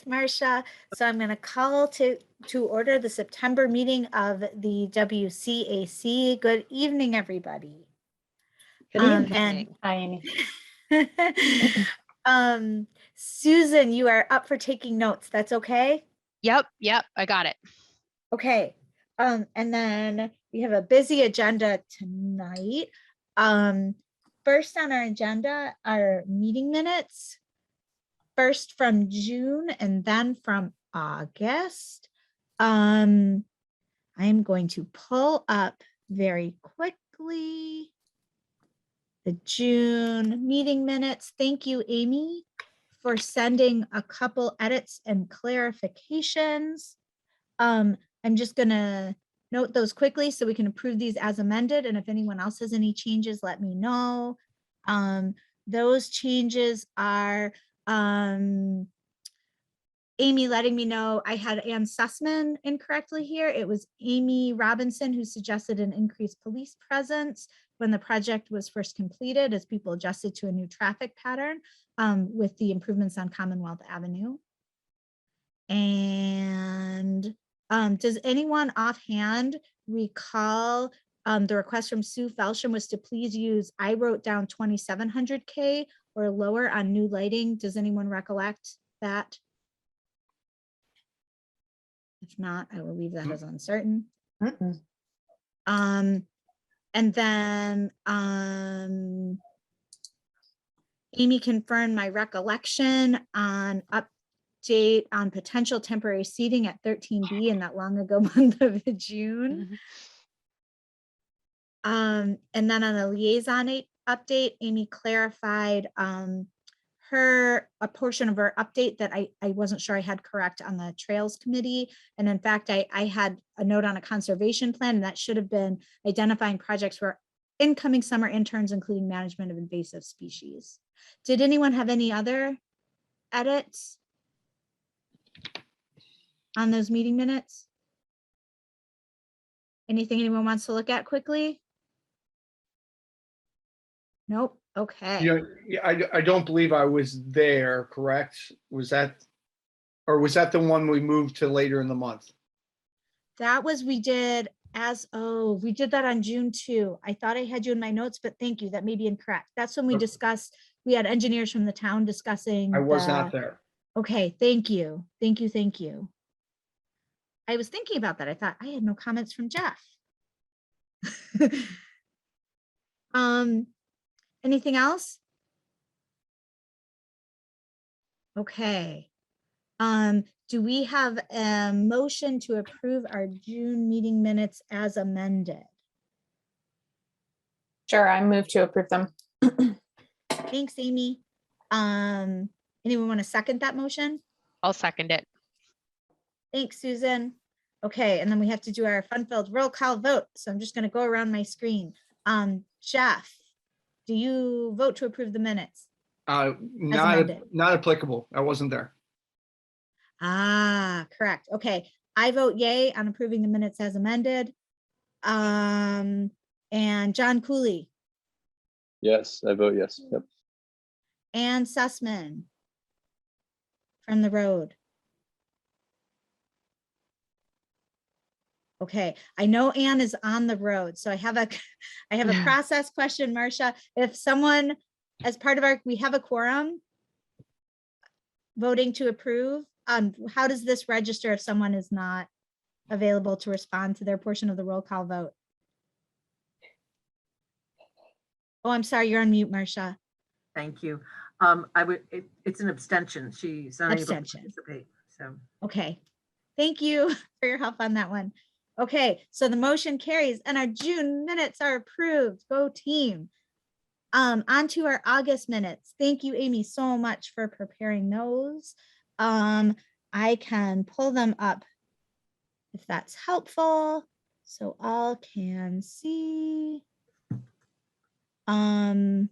Marcia. So I'm going to call to order the September meeting of the WCAC. Good evening, everybody. Good evening. Hi, Amy. Susan, you are up for taking notes. That's okay? Yep, I got it. Okay. And then we have a busy agenda tonight. First on our agenda are meeting minutes. First from June and then from August. I'm going to pull up very quickly the June meeting minutes. Thank you, Amy, for sending a couple edits and clarifications. I'm just gonna note those quickly so we can approve these as amended. And if anyone else has any changes, let me know. Those changes are Amy letting me know I had Ann Sussman incorrectly here. It was Amy Robinson who suggested an increased police presence when the project was first completed as people adjusted to a new traffic pattern with the improvements on Commonwealth Avenue. And does anyone offhand recall the request from Sue Felsham was to please use, I wrote down 2,700K or lower on new lighting. Does anyone recollect that? If not, I will leave that as uncertain. And then Amy confirmed my recollection on update on potential temporary seating at 13B in that long ago month of June. And then on the liaison update, Amy clarified a portion of her update that I wasn't sure I had correct on the Trails Committee. And in fact, I had a note on a conservation plan, and that should have been identifying projects for incoming summer interns, including management of invasive species. Did anyone have any other edits on those meeting minutes? Anything anyone wants to look at quickly? Nope. Okay. Yeah, I don't believe I was there, correct? Was that the one we moved to later in the month? That was, we did that on June 2. I thought I had you in my notes, but thank you. That may be incorrect. That's when we discussed, we had engineers from the town discussing. I was not there. Okay, thank you. Thank you. I was thinking about that. I thought I had no comments from Jeff. Anything else? Okay. Do we have a motion to approve our June meeting minutes as amended? Sure, I move to approve them. Thanks, Amy. Anyone want to second that motion? I'll second it. Thanks, Susan. Okay, and then we have to do our fun-filled roll call vote. So I'm just going to go around my screen. Jeff, do you vote to approve the minutes? Not applicable. I wasn't there. Ah, correct. Okay, I vote yay on approving the minutes as amended. And John Cooley. Yes, I vote yes. Yep. And Sussman from the road. Okay, I know Anne is on the road, so I have a process question, Marcia. If someone, as part of we have a quorum voting to approve, how does this register if someone is not available to respond to their portion of the roll call vote? Oh, I'm sorry, you're on mute, Marcia. Thank you. It's an abstention. She's unable to participate. So okay, thank you for your help on that one. Okay, so the motion carries and our June minutes are approved. Go team. On to our August minutes. Thank you, Amy, so much for preparing those. I can pull them up if that's helpful, so all can see. I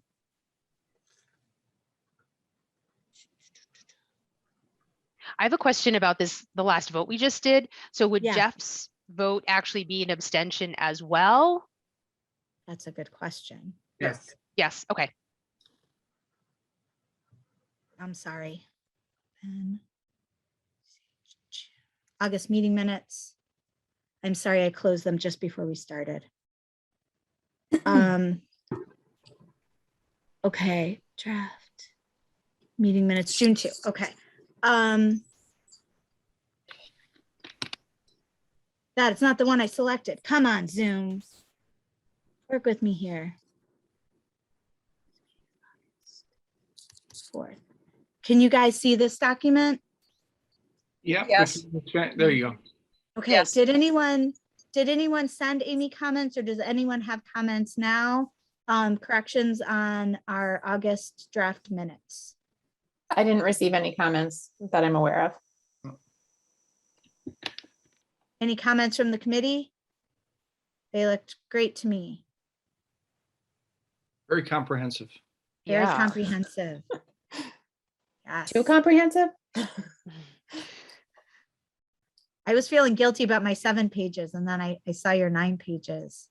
have a question about the last vote we just did. So would Jeff's vote actually be an abstention as well? That's a good question. Yes. Yes. Okay. I'm sorry. And August meeting minutes. I'm sorry, I closed them just before we started. Okay, draft meeting minutes, June 2. Okay. That's not the one I selected. Come on, Zoom. Work with me here. 4th. Can you guys see this document? Yeah. Yes. There you go. Okay, Yes. did anyone send Amy comments, or does anyone have comments now? Corrections on our August draft minutes? I didn't receive any comments that I'm aware of. Any comments from the committee? They looked great to me. Very comprehensive. Very Yeah. comprehensive. Yes. Too comprehensive? I was feeling guilty about my 7 pages, and then I saw your 9 pages.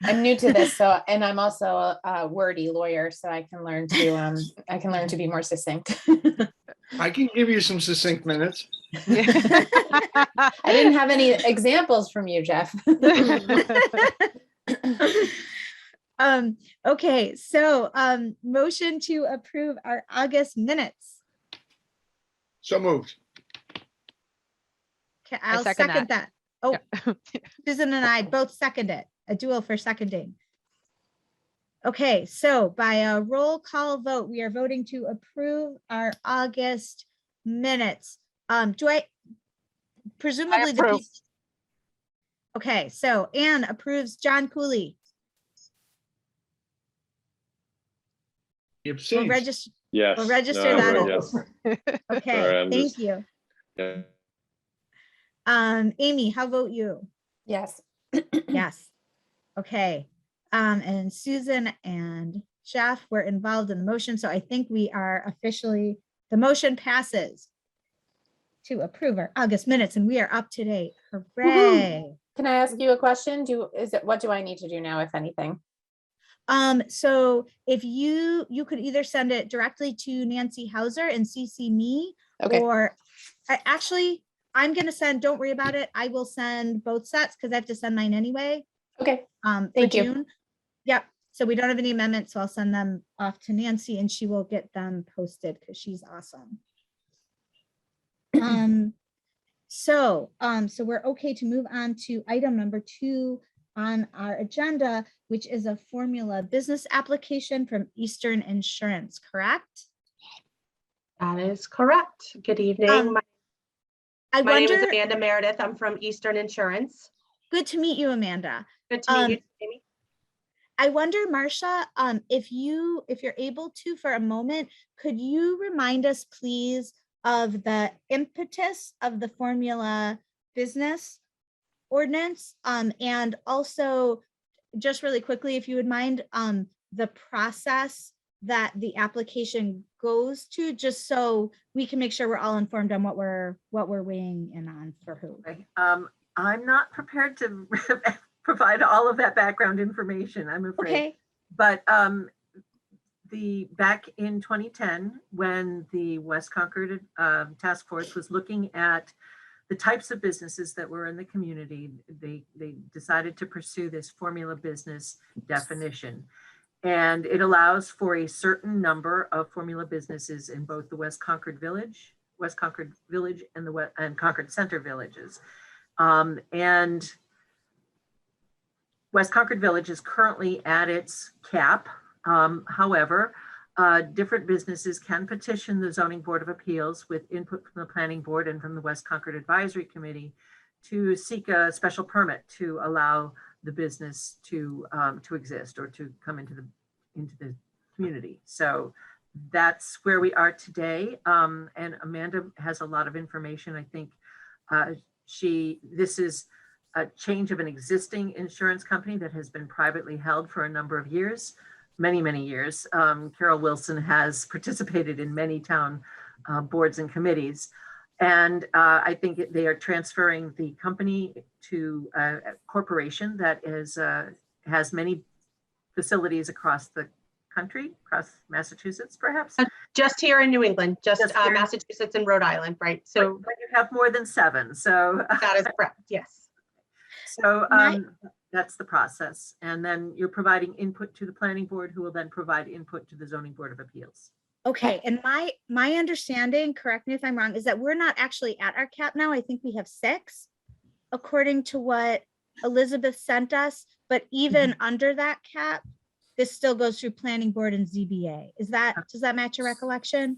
I'm new to this, so, and I'm also a wordy lawyer, so I can learn to be more succinct. I can give you some succinct minutes. I didn't have any examples from you, Jeff. Okay, so motion to approve our August minutes. So moved. Okay, I'll second second that. Oh, Yeah. Susan and I both second it. A duel for seconding. Okay, so by a roll call vote, we are voting to approve our August minutes. Do I presumably the approve. Okay, so Anne approves John Cooley. He We'll abstains. register. Yes. We'll register No, I that. vote yes. Okay, Sorry, I'm thank just- you. Yeah. Amy, how vote you? Yes. Yes. Okay. And Susan and Jeff were involved in the motion, so I think we are officially, the motion passes to approve our August minutes, and we are up to date. Hooray. Can I ask you a question? What do I need to do now, if anything? So if you could either send it directly to Nancy Hauser and CC me, Okay. or actually, I'm gonna send, don't worry about it. I will send both sets because I have to send mine anyway. Okay. For Thank you. June. Yep. So we don't have any amendments, so I'll send them off to Nancy and she will get them posted because she's awesome. So we're okay to move on to item number 2 on our agenda, which is a formula business application from Eastern Insurance, correct? That is correct. Good evening. I My name is wonder, Amanda Meredith. I'm from Eastern Insurance. good to meet you, Amanda. Good to meet you, Amy. I wonder, Marcia, if you're able to for a moment, could you remind us, please, of the impetus of the formula business ordinance, and also just really quickly, if you would mind, the process that the application goes to, just so we can make sure we're all informed on what we're weighing in on for who. Okay. I'm not prepared to provide all of that background information, I'm afraid. Okay. But back in 2010, when the West Concord Task Force was looking at the types of businesses that were in the community, they decided to pursue this formula business definition. And it allows for a certain number of formula businesses in both the West Concord Village and Concord Center villages. And West Concord Village is currently at its cap. However, different businesses can petition the Zoning Board of Appeals with input from the Planning Board and from the West Concord Advisory Committee to seek a special permit to allow the business to exist or to come into the community. So that's where we are today. And Amanda has a lot of information. I think this is a change of an existing insurance company that has been privately held for a number of years, many years. Carol Wilson has participated in many town boards and committees. And I think they are transferring the company to a corporation that has many facilities across the country, across Massachusetts, perhaps. Just here in New England, just Just here. Massachusetts and Rhode Island, right? So But you have more than 7, so. That is correct, yes. So My- that's the process. And then you're providing input to the planning board, who will then provide input to the zoning board of appeals. Okay, and my understanding, correct me if I'm wrong, is that we're not actually at our cap now. I think we have 6, according to what Elizabeth sent us, but even under that cap, this still goes through planning board and ZBA. Does that match your recollection?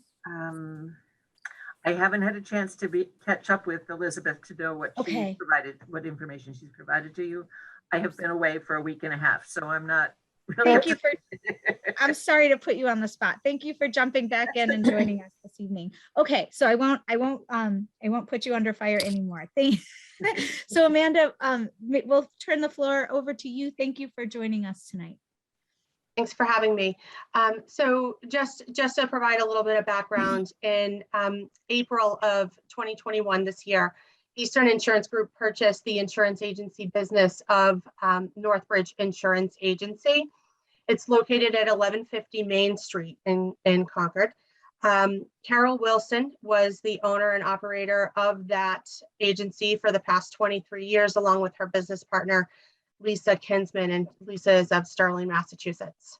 I haven't had a chance to catch up with Elizabeth to know what Okay. she provided, what information she's provided to you. I have been away for a week and a half, so I'm not really. Thank you I'm sorry to put you on the spot. Thank you for jumping back in and joining us this evening. Okay, so I won't put you under fire anymore. So Amanda, we'll turn the floor over to you. Thank you for joining us tonight. Thanks for having me. So just to provide a little bit of background, in April of 2021, this year, Eastern Insurance Group purchased the insurance agency business of Northbridge Insurance Agency. It's located at 1150 Main Street in Concord. Carol Wilson was the owner and operator of that agency for the past 23 years, along with her business partner, Lisa Kinsman, and Lisa is of Sterling, Massachusetts.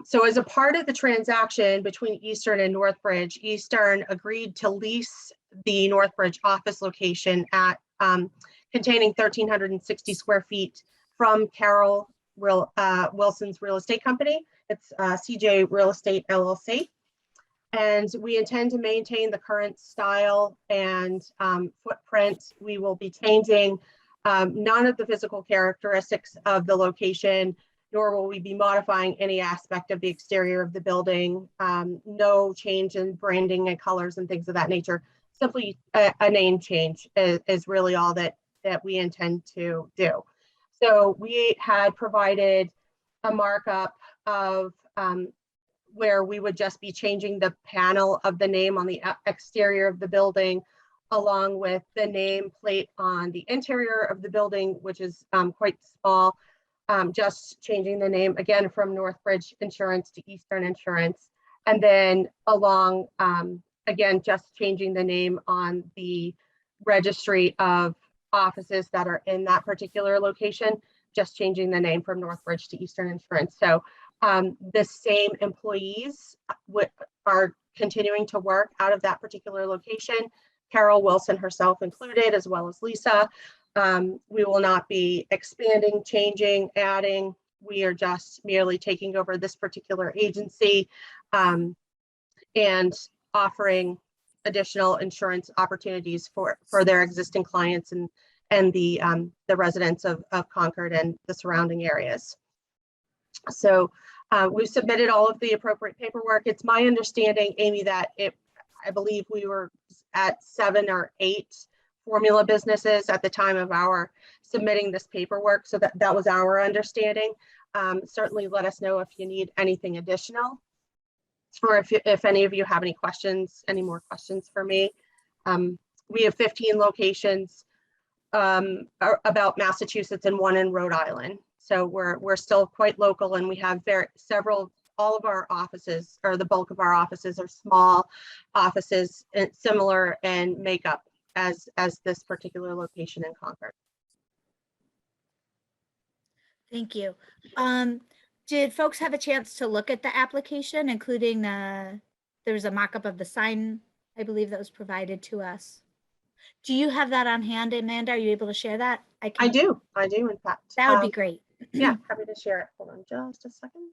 So as a part of the transaction between Eastern and Northbridge, Eastern agreed to lease the Northbridge office location at containing 1,360 square feet from Carol Wilson's real estate company. It's CJ Real Estate LLC. And we intend to maintain the current style and footprint. We will be changing none of the physical characteristics of the location, nor will we be modifying any aspect of the exterior of the building. No change in branding and colors and things of that nature. Simply a name change is really all that we intend to do. So we had provided a markup of where we would just be changing the panel of the name on the exterior of the building, along with the nameplate on the interior of the building, which is quite small, just changing the name again from Northbridge Insurance to Eastern Insurance. And then along, again, just changing the name on the registry of offices that are in that particular location, just changing the name from Northbridge to Eastern Insurance. So the same employees are continuing to work out of that particular location. Carol Wilson herself included, as well as Lisa. We will not be expanding, changing, adding. We are just merely taking over this particular agency and offering additional insurance opportunities for their existing clients and the residents of Concord and the surrounding areas. So we've submitted all of the appropriate paperwork. It's my understanding, Amy, that I believe we were at 7 or 8 formula businesses at the time of our submitting this paperwork. So that was our understanding. Certainly let us know if you need anything additional, or if any of you have any questions, any more questions for me. We have 15 locations about Massachusetts and 1 in Rhode Island. So we're still quite local, and we have all of our offices, or the bulk of our offices, are small offices, similar in makeup as this particular location in Concord. Thank you. Did folks have a chance to look at the application, including there was a mock-up of the sign, I believe, that was provided to us? Do you have that on hand, Amanda? Are you able to share that? I do, in fact. That would be great. Yeah, happy to share it. Hold on just a second.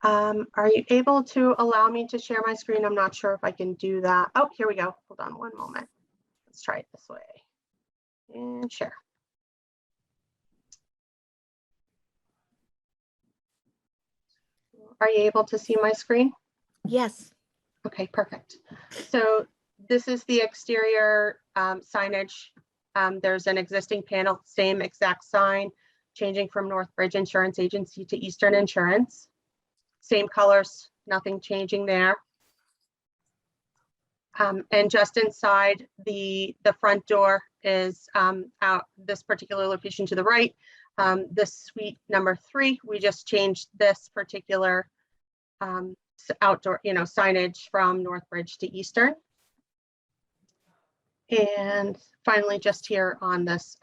Are you able to allow me to share my screen? I'm not sure if I can do that. Oh, here we go. Hold on one moment. Let's try it this way. And share. Are you able to see my screen? Yes. Okay, perfect. So this is the exterior signage. There's an existing panel, same exact sign, changing from Northbridge Insurance Agency to Eastern Insurance. Same colors, nothing changing there. And just inside the front door is out this particular location to the right. This suite number 3, we just changed this particular outdoor, signage from Northbridge to Eastern. And finally, just here on this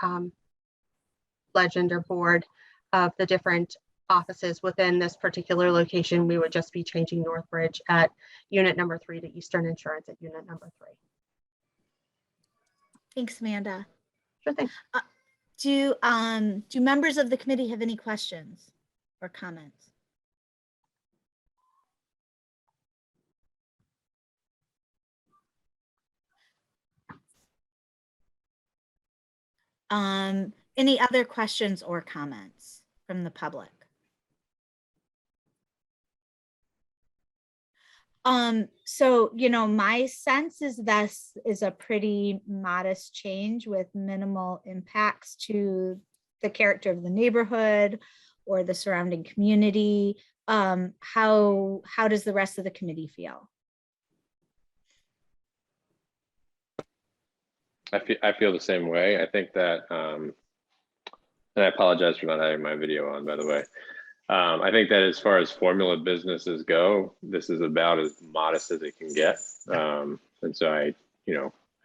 legend or board of the different offices within this particular location, we would just be changing Northbridge at unit number 3 to Eastern Insurance at unit number 3. Thanks, Amanda. Sure thing. Do members of the committee have any questions or comments? Any other questions or comments from the public? So, my sense is this is a pretty modest change with minimal impacts to the character of the neighborhood or the surrounding community. How does the rest of the committee feel? I feel the same way. I think that, and I apologize for not having my video on, by the way. I think that as far as formula businesses go, this is about as modest as it can get. And so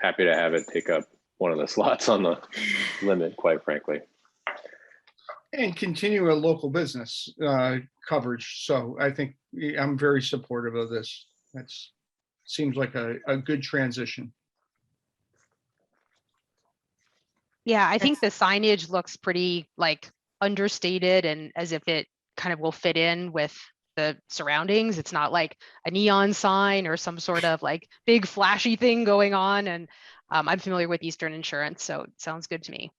happy to have it take up one of the slots on the limit, quite frankly. And continue a local business coverage. So I think I'm very supportive of this. That's seems like a good transition. Yeah, I think the signage looks pretty like understated and as if it kind of will fit in with the surroundings. It's not like a neon sign or some sort of like big flashy thing going on. And I'm familiar with Eastern Insurance, so it sounds good to me.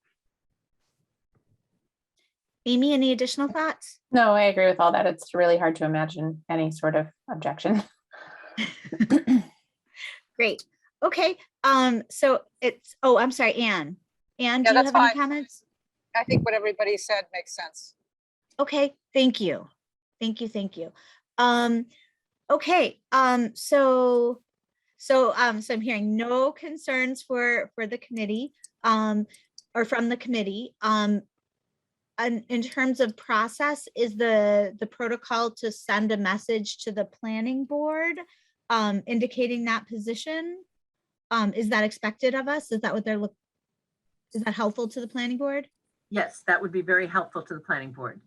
Amy, any additional thoughts? No, I agree with all that. It's really hard to imagine any sort of objection. Great. Okay. So it's, I'm sorry, Anne. Anne, do you that's have any fine. comments? I think what everybody said makes sense. Okay, thank you. Thank you. Okay, so I'm hearing no concerns for the committee, or from the committee. And in terms of process, is the protocol to send a message to the planning board, indicating that position? Is that expected of us? Is that what is that helpful to the planning board? Yes, that would be very helpful to the planning board.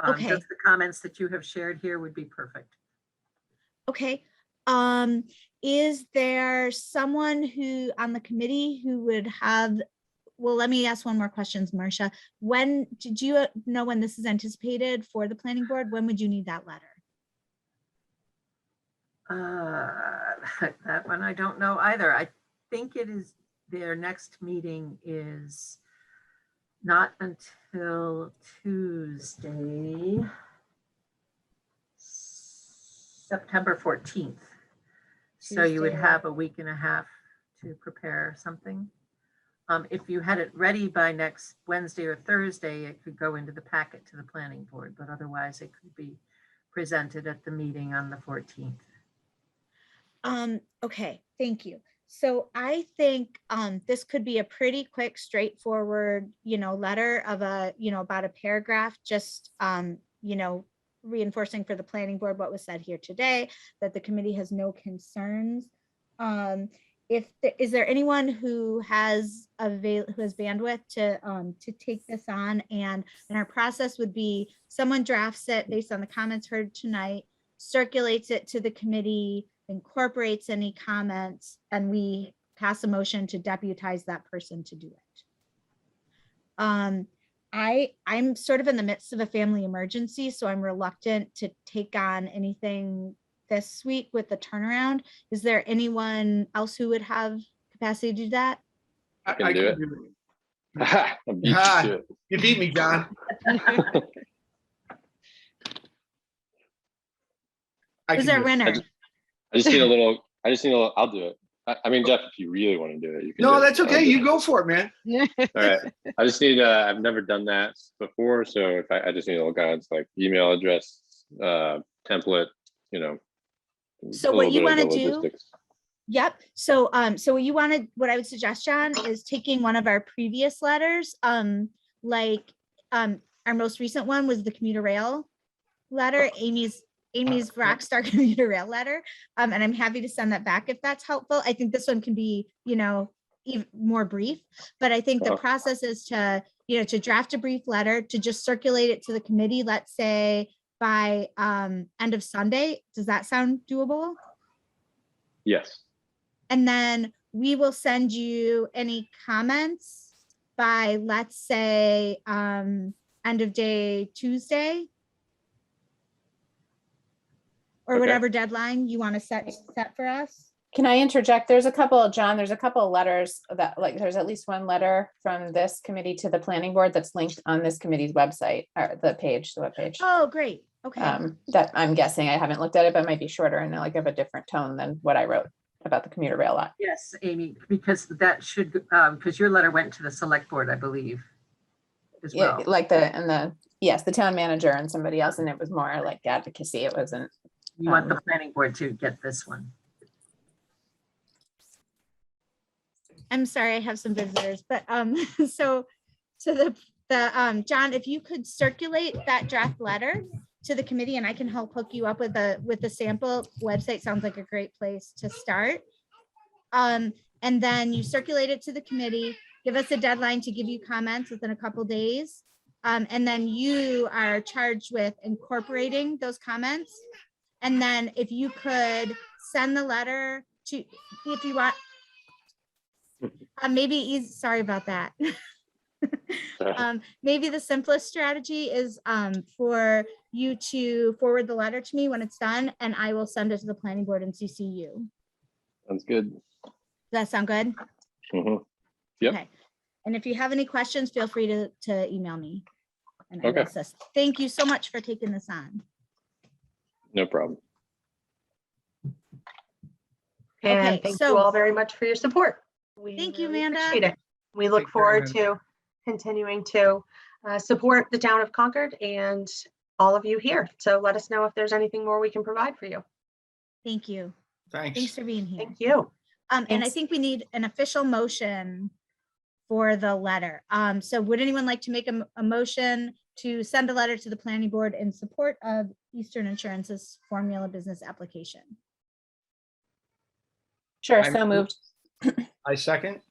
Okay. Just the comments that you have shared here would be perfect. Okay. Is there someone who on the committee who would have, well, let me ask one more question, Marcia. When did you know when this is anticipated for the planning board? When would you need that letter? That one I don't know either. I think it is their next meeting is not until Tuesday, September 14th. So you would have a week and a half to prepare something. If you had it ready by next Wednesday or Thursday, it could go into the packet to the planning board, but otherwise it could be presented at the meeting on the 14th. Okay, thank you. So I think this could be a pretty quick, straightforward, letter of about a paragraph, just, reinforcing for the planning board what was said here today, that the committee has no concerns. Is there anyone who has bandwidth to take this on? And our process would be someone drafts it based on the comments heard tonight, circulates it to the committee, incorporates any comments, and we pass a motion to deputize that person to do it. I'm sort of in the midst of a family emergency, so I'm reluctant to take on anything this week with the turnaround. Is there anyone else who would have capacity to do that? I can do it. I beat you to it. You beat me, John. Is there a winner? I just need a little, I'll do it. I mean, Jeff, if you really want to do it, you can. No, do that's it. okay. You go for it, man. All right. I just need, I've never done that before. So if I just need a little guidance, like email address, template, So what you want to do? Yep. So what I would suggest, John, is taking one of our previous letters, our most recent one was the commuter rail letter. Amy's Amy's Rockstar Commuter Rail letter. And I'm happy to send that back if that's helpful. I think this one can be, even more brief, but I think the Oh. process is to, to draft a brief letter, to just circulate it to the committee, let's say by end of Sunday. Does that sound doable? Yes. And then we will send you any comments by, let's say, end of day Tuesday. Or Okay. whatever deadline you want to set for us. Can I interject? There's a couple of letters that, like, there's at least one letter from this committee to the planning board that's linked on this committee's website, or the webpage. Oh, great. Okay. That I'm guessing, I haven't looked at it, but it might be shorter and like of a different tone than what I wrote about the commuter rail lot. Yes, Amy, because that should, because your letter went to the select board, I believe, as Yeah, well. like yes, the town manager and somebody else, and it was more like advocacy. It wasn't. You want the planning board to get this one. I'm sorry, I have some visitors, but so John, if you could circulate that draft letter to the committee, and I can help hook you up with the sample website. Sounds like a great place to start. And then you circulate it to the committee, give us a deadline to give you comments within a couple days. And then you are charged with incorporating those comments. And then if you could send the letter to, if you want, sorry about that. Maybe the simplest strategy is for you to forward the letter to me when it's done, and I will send it to the planning board and CC you. Sounds good. Does that sound good? Mhm. Yep. Okay. And if you have any questions, feel free to email me. And I will Okay. assist. Thank you so much for taking this on. No problem. And Okay, thank so- you all very much for your support. We Thank you, really Amanda. appreciate it. We look Take care, forward Amanda. to continuing to support the town of Concord and all of you here. So let us know if there's anything more we can provide for you. Thank you. Thanks. Thanks for being here. Thank you. And I Thanks. think we need an official motion for the letter. So would anyone like to make a motion to send a letter to the planning board in support of Eastern Insurance's formula business application? Sure, I'm- so moved. I second.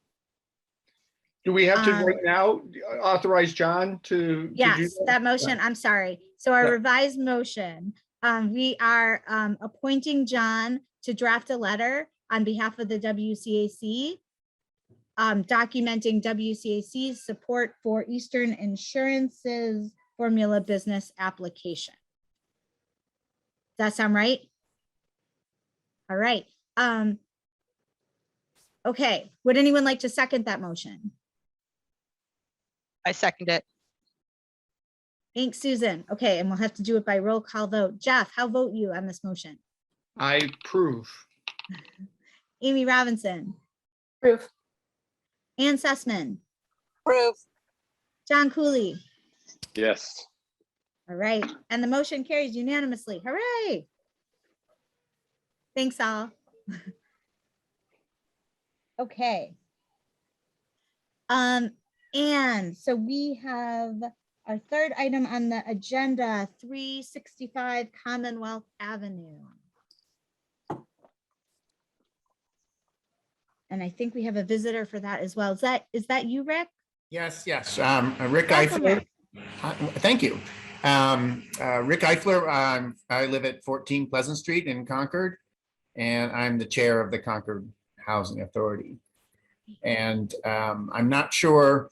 Do we have to Um, right now authorize John to? do Yes, that motion, I'm sorry. So our Yeah. revised motion, we are appointing John to draft a letter on behalf of the WCAC, documenting WCAC's support for Eastern Insurance's formula business application. Does that sound right? All right. Okay, would anyone like to second that motion? I second it. Thanks, Susan. Okay, and we'll have to do it by roll call vote. Jeff, how vote you on this motion? I approve. Amy Robinson, Proof. Ann Sussman, Approve. John Cooley. Yes. All right, and the motion carries unanimously. Hooray! Thanks all. Okay. And so we have our third item on the agenda, 365 Commonwealth Avenue. And I think we have a visitor for that as well. Is that you, Rick? Yes, Rick Welcome, Eifler. Rick. Thank you. Rick Eifler, I live at 14 Pleasant Street in Concord, and I'm the chair of the Concord Housing Authority. And I'm not sure,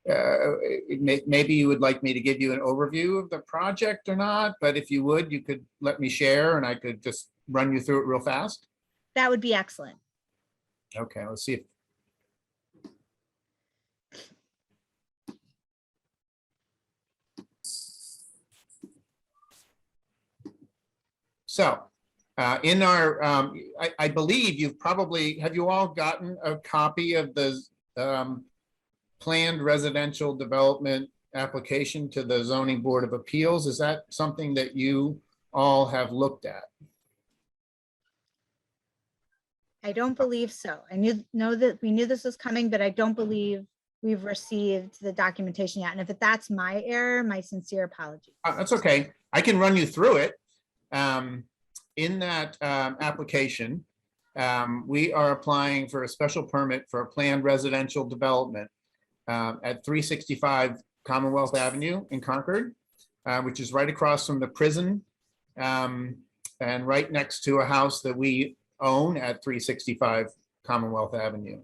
maybe you would like me to give you an overview of the project or not, but if you would, you could let me share and I could just run you through it real fast. That would be excellent. Okay, let's see if. So in our, I believe you've probably, have you all gotten a copy of the planned residential development application to the Zoning Board of Appeals? Is that something that you all have looked at? I don't believe so. I know that we knew this was coming, but I don't believe we've received the documentation yet. And if that's my error, my sincere apology. That's okay. I can run you through it. In that application, we are applying for a special permit for a planned residential development at 365 Commonwealth Avenue in Concord, which is right across from the prison and right next to a house that we own at 365 Commonwealth Avenue.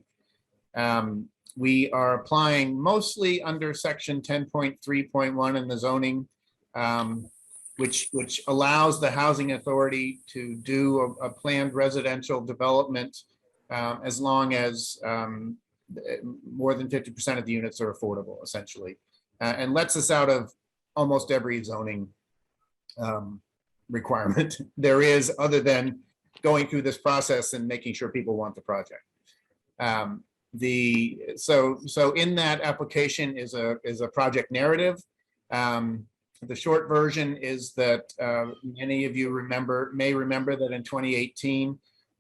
We are applying mostly under section 10.3.1 in the zoning, which allows the housing authority to do a planned residential development as long as more than 50% of the units are affordable, essentially, and lets us out of almost every zoning requirement there is, other than going through this process and making sure people want the project. So in that application is a project narrative. The short version is that many of you may remember that in 2018,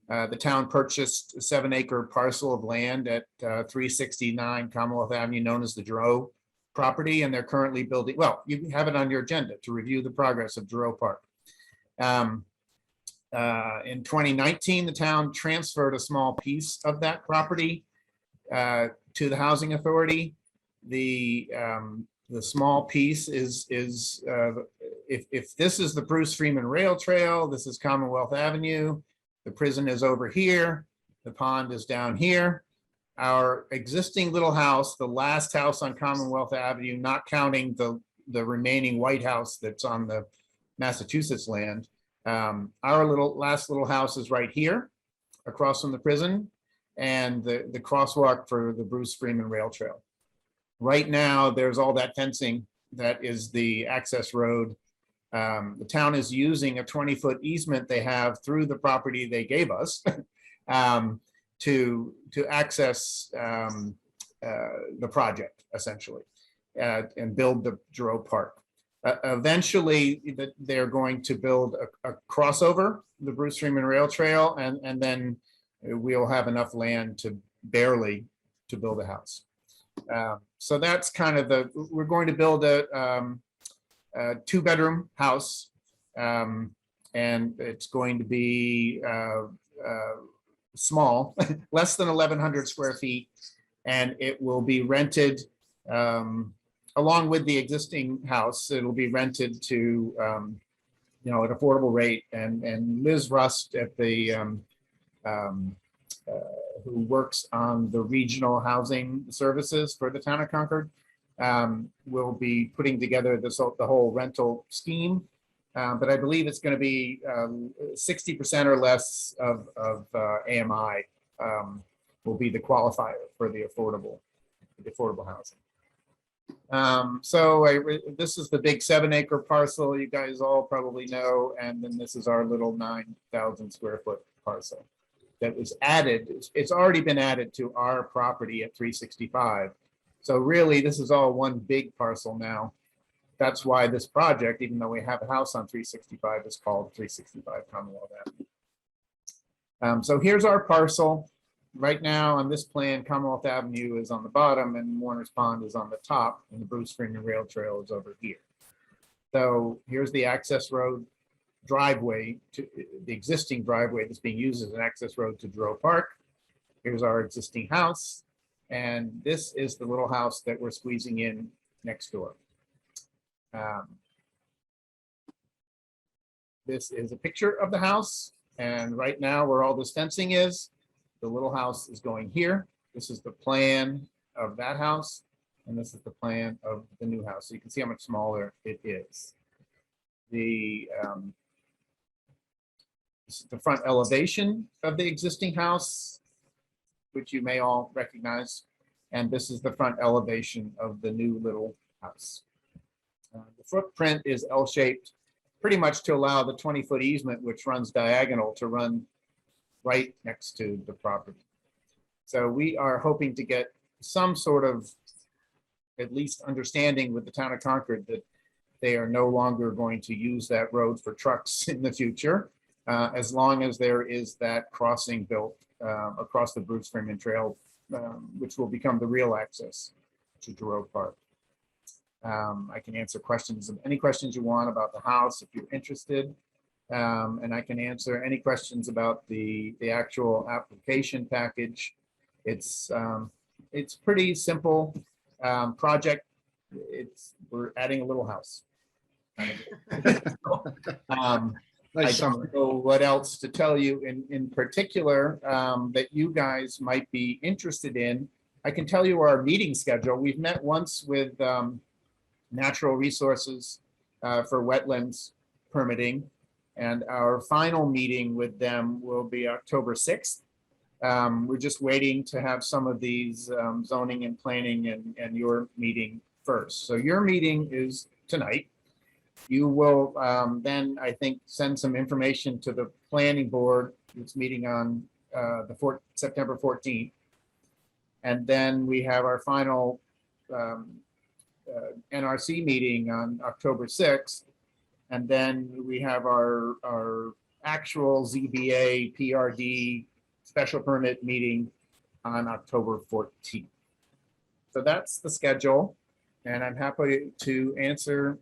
the town purchased a 7-acre parcel of land at 369 Commonwealth Avenue, known as the Duro property, and they're currently building, well, you have it on your agenda to review the progress of Duro Park. In 2019, the town transferred a small piece of that property to the housing authority. The small piece is if this is the Bruce Freeman Rail Trail, this is Commonwealth Avenue, the prison is over here, the pond is down here. Our existing little house, the last house on Commonwealth Avenue, not counting the remaining white house that's on the Massachusetts land, our last little house is right here across from the prison, and the crosswalk for the Bruce Freeman Rail Trail. Right now, there's all that fencing that is the access road. The town is using a 20-foot easement they have through the property they gave us to access the project, essentially, and build the Duro Park. Eventually, they're going to build a crossover, the Bruce Freeman Rail Trail, and then we'll have enough land to barely to build a house. So that's kind of we're going to build a 2-bedroom house, and it's going to be small, less than 1,100 square feet, and it will be rented along with the existing house. It'll be rented to an affordable rate, and Liz Rust at the who works on the regional housing services for the town of Concord, will be putting together the whole rental scheme. But I believe it's going to be 60% or less of AMI will be the qualifier for the affordable housing. This is the big 7-acre parcel you guys all probably know, and then this is our little 9,000 square foot parcel that was added. It's already been added to our property at 365. So really, this is all one big parcel now. That's why this project, even though we have a house on 365, is called 365 Commonwealth Avenue. So here's our parcel. Right now on this plan, Commonwealth Avenue is on the bottom and Warner's Pond is on the top, and the Bruce Freeman Rail Trail is over here. So here's the access road driveway to the existing driveway that's being used as an access road to Duro Park. Here's our existing house, and this is the little house that we're squeezing in next door. This is a picture of the house, and right now where all this fencing is, the little house is going here. This is the plan of that house, and this is the plan of the new house. So you can see how much smaller it is. This is the front elevation of the existing house, which you may all recognize, and this is the front elevation of the new little house. The footprint is L-shaped, pretty much to allow the 20-foot easement, which runs diagonal, to run right next to the property. So we are hoping to get some sort of at least understanding with the town of Concord that they are no longer going to use that road for trucks in the future, as long as there is that crossing built across the Bruce Freeman Trail, which will become the real access to Duro Park. I can answer questions, any questions you want about the house if you're interested. And I can answer any questions about the actual application package. It's pretty simple project. We're adding a little house. I Nice summary. don't know what else to tell you in particular that you guys might be interested in. I can tell you our meeting schedule. We've met once with Natural Resources for wetlands permitting, and our final meeting with them will be October 6th. We're just waiting to have some of these zoning and planning and your meeting first. So your meeting is tonight. You will then, I think, send some information to the planning board. It's meeting on September 14th. And then we have our final NRC meeting on October 6th. And then we have our actual ZBA PRD special permit meeting on October 14th. So that's the schedule. And I'm happy to answer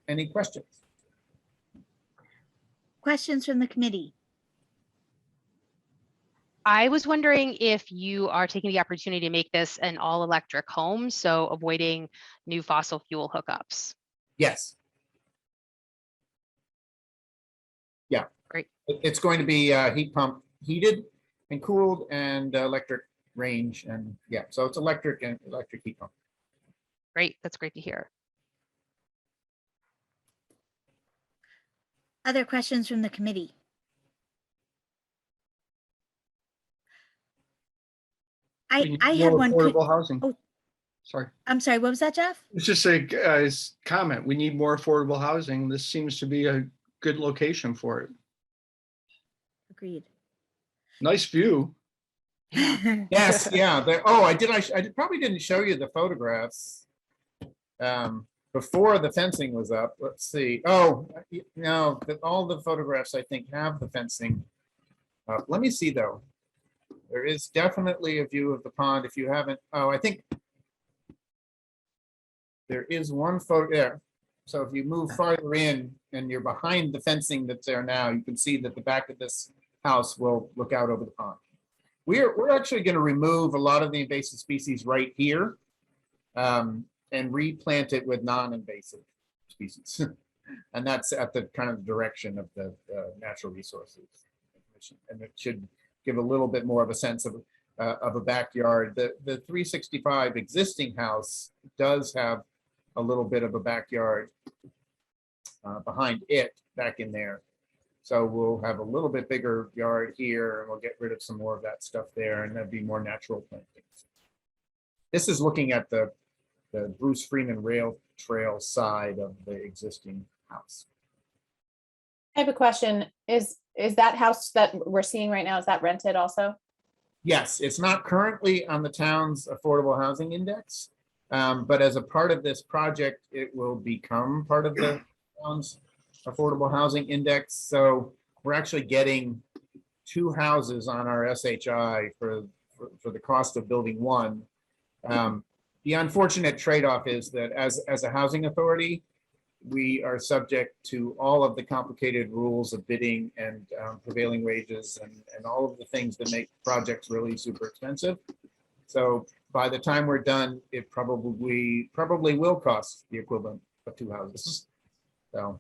any questions. Questions from the committee? I was wondering if you are taking the opportunity to make this an all-electric home, so avoiding new fossil fuel hookups. Yes. Yeah. Great. It's going to be heat pump heated and cooled and electric range. And yeah, so it's electric and electric heat pump. Great, that's great to hear. Other questions from the committee? We need I had more one. affordable housing. Oh. Sorry. I'm sorry, what was that, Jeff? It's just a comment. We need more affordable housing. This seems to be a good location for it. Agreed. Nice view. Yes, yeah. I probably didn't show you the photographs before the fencing was up. Let's see. Oh, no, all the photographs I think have the fencing. Let me see though. There is definitely a view of the pond if you haven't. Oh, I think there is one photo there. So if you move farther in and you're behind the fencing that's there now, you can see that the back of this house will look out over the pond. We're actually going to remove a lot of the invasive species right here and replant it with non-invasive species. And that's at the kind of direction of the Natural Resources Commission. And it should give a little bit more of a sense of a backyard. The 365 existing house does have a little bit of a backyard behind it back in there. So we'll have a little bit bigger yard here and we'll get rid of some more of that stuff there and there'll be more natural plantings. This is looking at the Bruce Freeman Rail Trail side of the existing house. I have a question. Is that house that we're seeing right now, is that rented also? Yes, it's not currently on the town's affordable housing index, but as a part of this project, it will become part of the town's affordable housing index. So we're actually getting 2 houses on our SHI for the cost of building one. The unfortunate trade-off is that as a housing authority, we are subject to all of the complicated rules of bidding and prevailing wages and all of the things that make projects really super expensive. So by the time we're done, it probably will cost the equivalent of 2 houses. So.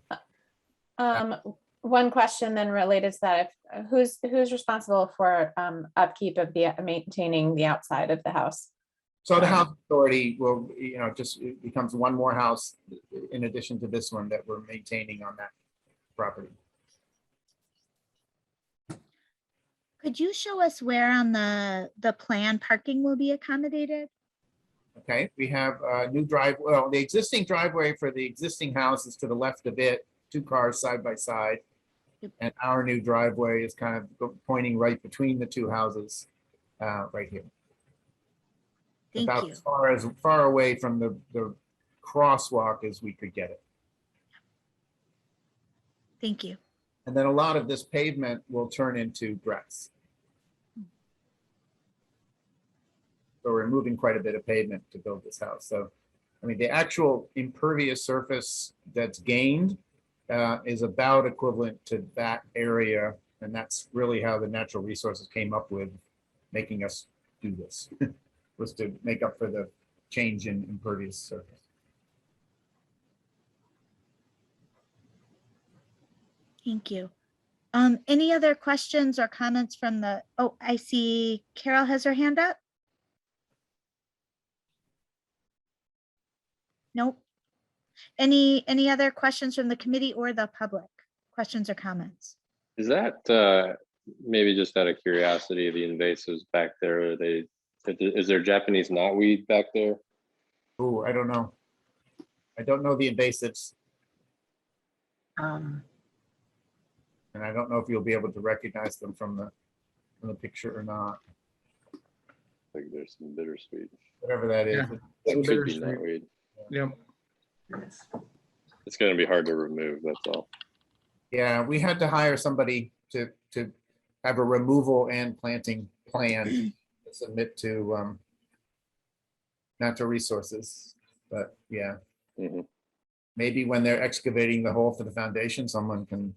One question then related to that, who's responsible for upkeep of maintaining the outside of the house? So the housing authority will, just it becomes one more house in addition to this one that we're maintaining on that property. Could you show us where on the plan parking will be accommodated? Okay, we have a new drive. Well, the existing driveway for the existing house is to the left of it, 2 cars side by side. Yep. And our new driveway is kind of pointing right between the 2 houses right here. Thank About you. as far away from the crosswalk as we could get it. Thank you. And then a lot of this pavement will turn into grass. So we're moving quite a bit of pavement to build this house. So, I mean, the actual impervious surface that's gained is about equivalent to that area. And that's really how the natural resources came up with making us do this, was to make up for the change in impervious surface. Thank you. Any other questions or comments from the, oh, I see Carol has her hand up. Nope. Any other questions from the committee or the public? Questions or comments? Is that maybe just out of curiosity, the invasives back there? Is there Japanese knotweed back there? Oh, I don't know. I don't know the invasives, Um, and I don't know if you'll be able to recognize them from the picture or not. I think there's some bittersweet. Whatever that is. Yeah. That Some could be bittersweet. knotweed. Yep. yes. It's going to be hard to remove. That's all. Yeah, we had to hire somebody to have a removal and planting plan to submit to natural resources. But yeah, Mhm. maybe when they're excavating the hole for the foundation, someone can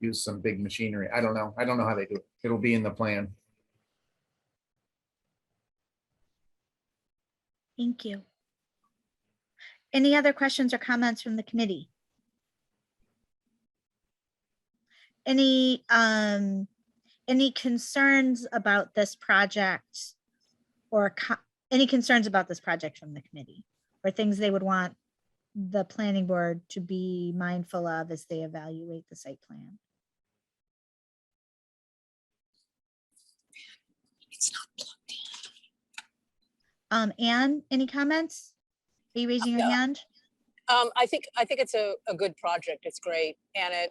use some big machinery. I don't know. I don't know how they do it. It'll be in the plan. Thank you. Any other questions or comments from the committee? Any concerns about this project or any concerns about this project from the committee or things they would want the planning board to be mindful of as they evaluate the site plan? Anne, any comments? Are you raising your Yeah. hand? I think it's a good project. It's great. And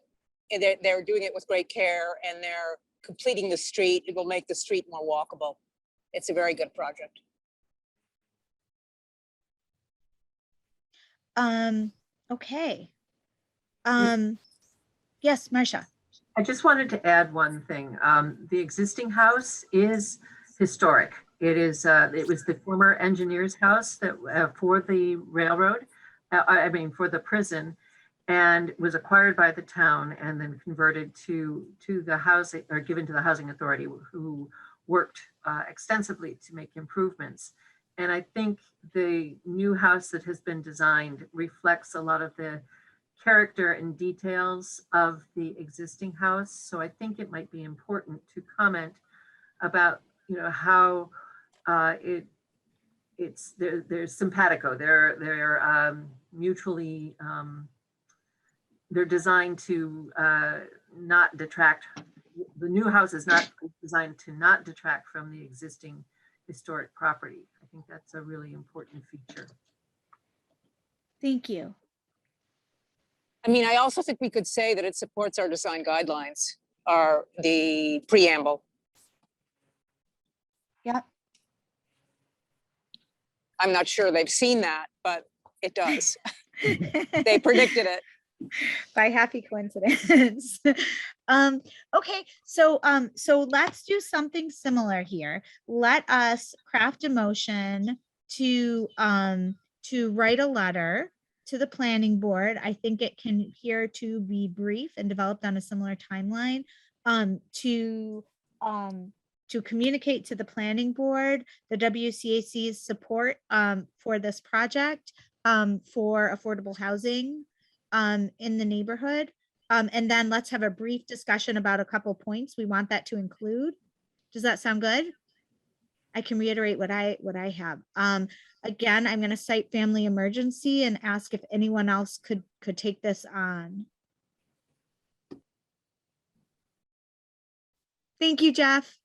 they're doing it with great care and they're completing the street. It will make the street more walkable. It's a very good project. Okay. Yes, Marcia. I just wanted to add one thing. The existing house is historic. It is, it was the former engineer's house that for the railroad, for the prison, and was acquired by the town and then converted to the housing, or given to the housing authority, who worked extensively to make improvements. And I think the new house that has been designed reflects a lot of the character and details of the existing house. So I think it might be important to comment about, how there's simpatico. They're mutually, they're designed to not detract. The new house is not designed to not detract from the existing historic property. I think that's a really important feature. Thank you. I mean, I also think we could say that it supports our design guidelines, the preamble. Yep. I'm not sure they've seen that, but it does. They predicted it. By happy coincidence. Okay, so let's do something similar here. Let us craft a motion to write a letter to the planning board. I think it can here to be brief and developed on a similar timeline, to communicate to the planning board the WCAC's support for this project for affordable housing in the neighborhood. And then let's have a brief discussion about a couple points we want that to include. Does that sound good? I can reiterate what I have. Again, I'm going to cite family emergency and ask if anyone else could take this on. Thank you, Jeff.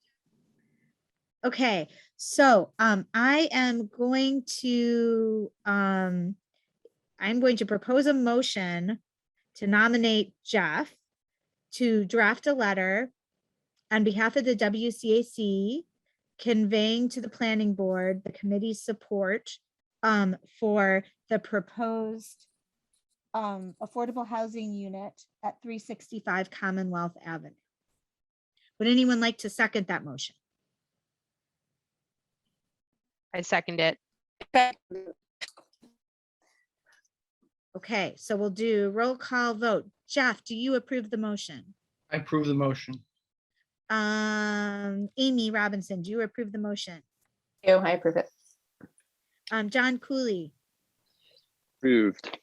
Okay, so I am going to propose a motion to nominate Jeff to draft a letter on behalf of the WCAC, conveying to the planning board the committee's support for the proposed affordable housing unit at 365 Commonwealth Avenue. Would anyone like to second that motion? I second it. Okay, so we'll do roll call vote. Jeff, do you approve the motion? I approve the motion. Amy Robinson, do you approve the motion? I approve it. John Cooley, Approved.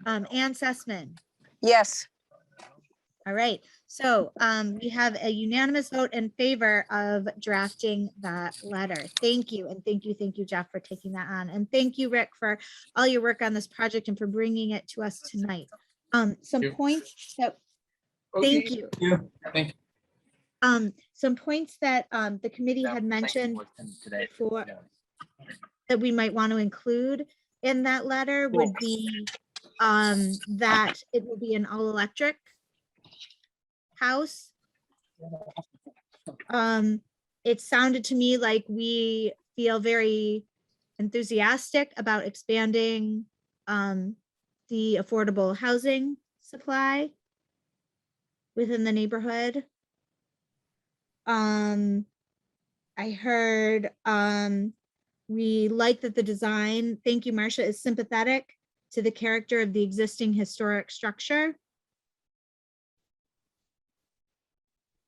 Ann Sussman. Yes, All right, so we have a unanimous vote in favor of drafting that letter. Thank you, and thank you, Jeff, for taking that on. And thank you, Rick, for all your work on this project and for bringing it to us tonight. Some you. points that, Okay. thank you. Thank you. Some points that the committee had mentioned before that we might want to include in that letter would be that it will be an all-electric house. It sounded to me like we feel very enthusiastic about expanding the affordable housing supply within the neighborhood. I heard we like that the design, thank you, Marcia, is sympathetic to the character of the existing historic structure.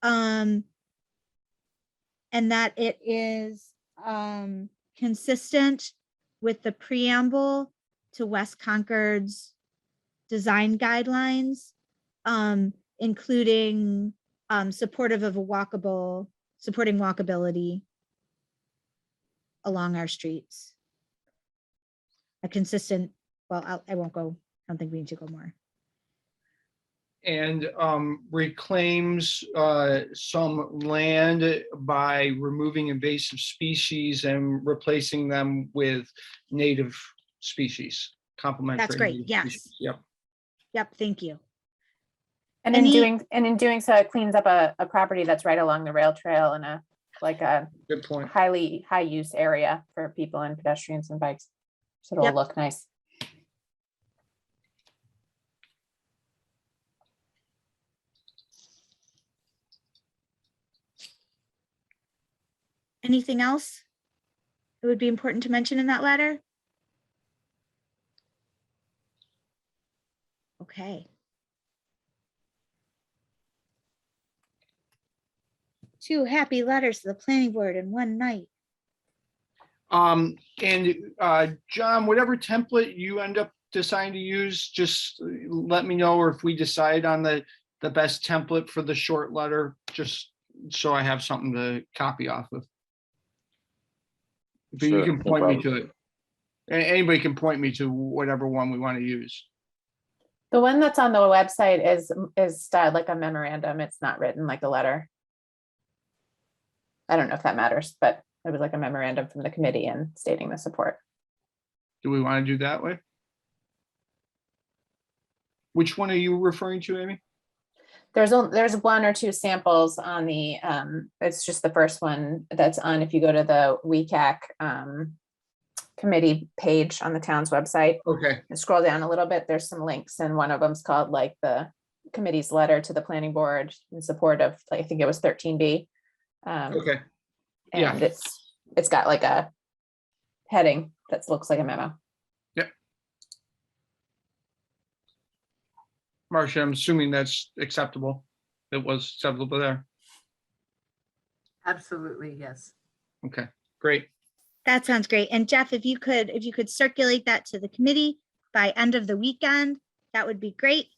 And that it is consistent with the preamble to West Concord's design guidelines, including supportive of supporting walkability along our streets. A consistent, well, I won't go, I don't think we need to go more. And reclaims some land by removing invasive species and replacing them with native species, complementary. That's great, native yes. species. Yep. Yep, thank you. And in doing so, it cleans up a property that's right along the rail trail in a Good point. highly high use area for people and pedestrians and bikes. So it'll Yep. look nice. Anything else that would be important to mention in that letter? Okay. 2 happy letters to the planning board in one night. And John, whatever template you end up deciding to use, just let me know, or if we decide on the best template for the short letter, just so I have something to copy off of. But you Sure, can no point me problem. to it. Anybody can point me to whatever one we want to use. The one that's on the website is styled like a memorandum. It's not written like a letter. I don't know if that matters, but it was like a memorandum from the committee and stating the support. Do we want to do that way? Which one are you referring to, Amy? There's 1 or 2 samples on the, it's just the first one that's on, if you go to the WCAC committee page on the town's website Okay, and scroll down a little bit, there's some links, and one of them's called like the committee's letter to the planning board in support of, like, I think it was 13B. okay. Yeah. And it's got like a heading that looks like a memo. Marcia, I'm assuming that's acceptable. It was acceptable there. Absolutely, yes. Okay, great. That sounds great. And Jeff, if you could circulate that to the committee by end of the weekend, that would be great.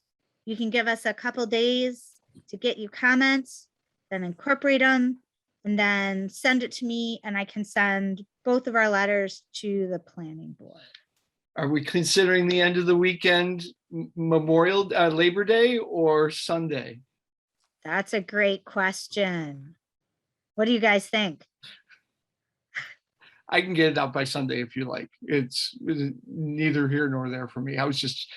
You can give us a couple days to get you comments, then incorporate them, and then send it to me, and I can send both of our letters to the planning board. Are we considering the end of the weekend Labor Day or Sunday? That's a great question. What do you guys think? I can get it out by Sunday if you like. It's neither here nor there for me. I was just.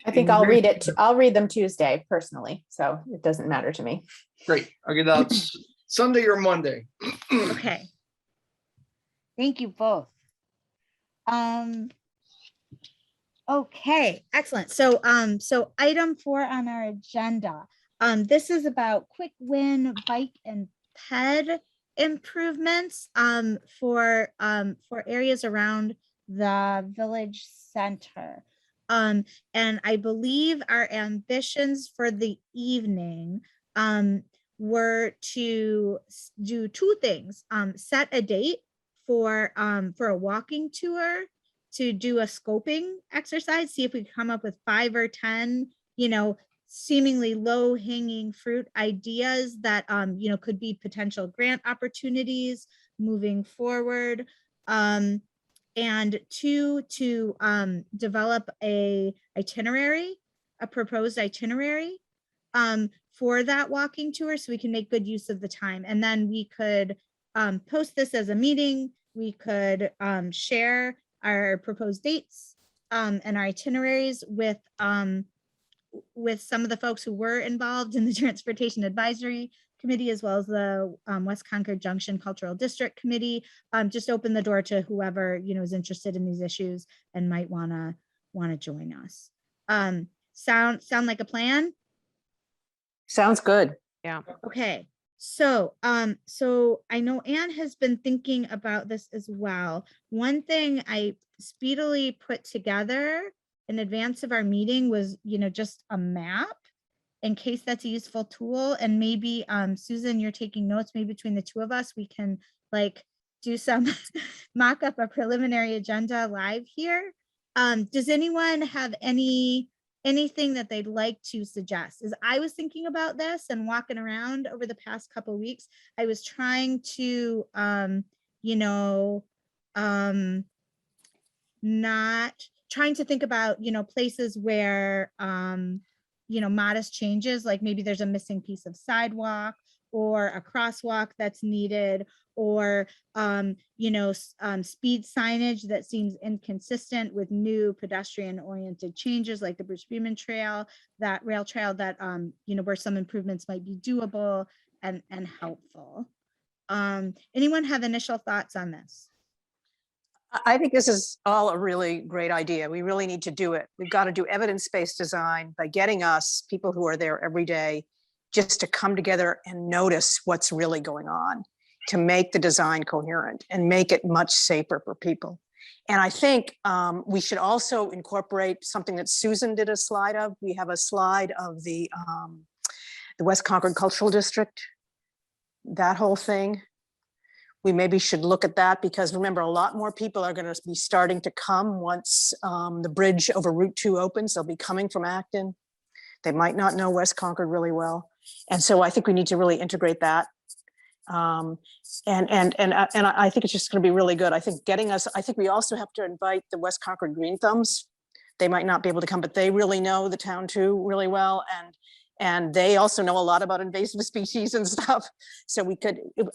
I think I'll read it. I'll read them Tuesday personally, so it doesn't matter to me. Great. I'll get it out Sunday or Monday. Okay. Thank you both. Okay, excellent. So item 4 on our agenda. This is about quick win bike and ped improvements for areas around the village center. And I believe our ambitions for the evening were to do two things. Set a date for a walking tour, to do a scoping exercise, see if we come up with 5 or 10, seemingly low hanging fruit ideas that, could be potential grant opportunities moving forward. And 2, to develop a proposed itinerary for that walking tour, so we can make good use of the time. And then we could post this as a meeting. We could share our proposed dates and our itineraries with some of the folks who were involved in the Transportation Advisory Committee, as well as the West Concord Junction Cultural District Committee. Just open the door to whoever is interested in these issues and might want to join us. Sound like a plan? Sounds good. Okay. So I know Anne has been thinking about this as well. One thing I speedily put together in advance of our meeting was, just a map, in case that's a useful tool. And maybe, Susan, you're taking notes, maybe between the two of us, we can do some mock up a preliminary agenda live here. Does anyone have anything that they'd like to suggest? As I was thinking about this and walking around over the past couple of weeks, I was trying to, not trying to think about, places where, modest changes, like maybe there's a missing piece of sidewalk or a crosswalk that's needed, or, speed signage that seems inconsistent with new pedestrian oriented changes, like the Bruce Beeman Trail, that rail trail that, where some improvements might be doable and helpful. Anyone have initial thoughts on this? I think this is all a really great idea. We really need to do it. We've got to do evidence-based design by getting us, people who are there every day, just to come together and notice what's really going on, to make the design coherent and make it much safer for people. And I think we should also incorporate something that Susan did a slide of. We have a slide of the West Concord Cultural District, that whole thing. We maybe should look at that, because remember, a lot more people are going to be starting to come once the bridge over Route 2 opens. They'll be coming from Acton. They might not know West Concord really well. And so I think we need to really integrate that. And I think it's just going to be really good. I think I think we also have to invite the West Concord Green Thumbs. They might not be able to come, but they really know the town too really well. And they also know a lot about invasive species and stuff. So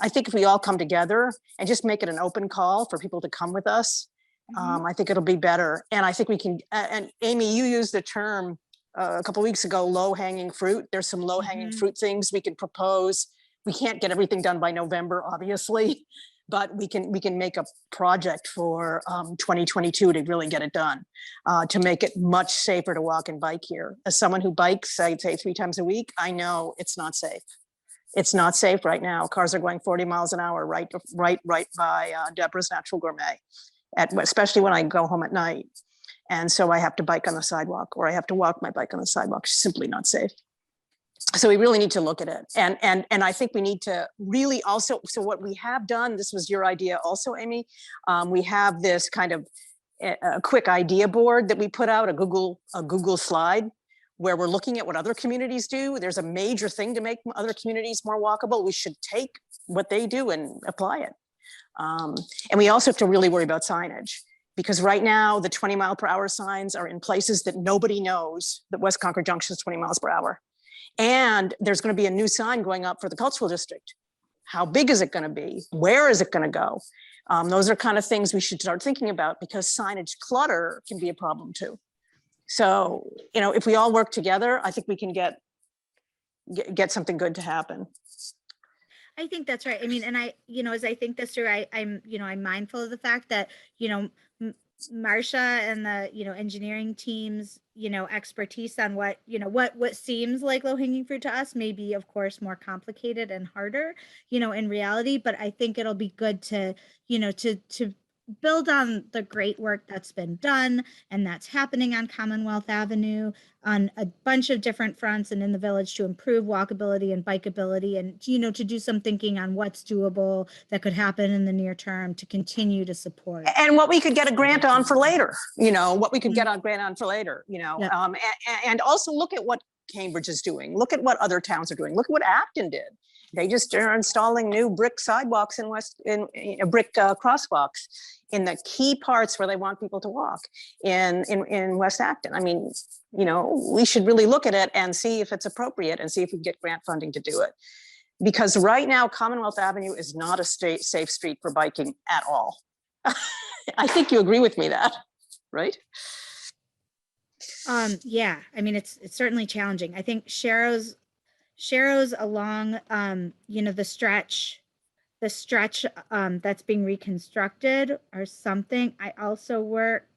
I think if we all come together and just make it an open call for people to come with us, I think it'll be better. And I think we can, and Amy, you used the term a couple of weeks ago, low hanging fruit. There's some low hanging fruit things we can propose. We can't get everything done by November, obviously, but we can make a project for 2022 to really get it done, to make it much safer to walk and bike here. As someone who bikes, I'd say 3 times a week, I know it's not safe. It's not safe right now. Cars are going 40 miles an hour right by Deborah's Natural Gourmet, especially when I go home at night. And so I have to bike on the sidewalk, or I have to walk my bike on the sidewalk. It's simply not safe. So we really need to look at it. And I think we need to really also, so what we have done, this was your idea also, Amy, we have this kind of a quick idea board that we put out, a Google slide, where we're looking at what other communities do. There's a major thing to make other communities more walkable. We should take what they do and apply it. And we also have to really worry about signage, because right now the 20-mile-per-hour signs are in places that nobody knows that West Concord Junction is 20 miles per hour. And there's going to be a new sign going up for the cultural district. How big is it going to be? Where is it going to go? Those are kind of things we should start thinking about, because signage clutter can be a problem too. So, if we all work together, I think we can get something good to happen. I think that's right. I mean, and I, as I think this through, I'm mindful of the fact that, Marcia and the, engineering teams, expertise on what seems like low hanging fruit to us may be, of course, more complicated and harder, in reality. But I think it'll be good to, to build on the great work that's been done and that's happening on Commonwealth Avenue on a bunch of different fronts and in the village to improve walkability and bikeability and, you know, to do some thinking on what's doable that could happen in the near term to continue to support. And what we could get a grant on for later, you know, what we could get a grant on for later, you know, Yep. and also look at what Cambridge is doing. Look at what other towns are doing. Look at what Acton did. They just are installing new brick sidewalks in brick crosswalks in the key parts where they want people to walk in West Acton. I mean, you know, we should really look at it and see if it's appropriate and see if we can get grant funding to do it. Because right now, Commonwealth Avenue is not a safe street for biking at all. I think you agree with me that, right? Yeah, I mean, it's certainly challenging. I think Sharrow's along, you know, the stretch that's being reconstructed or something. I also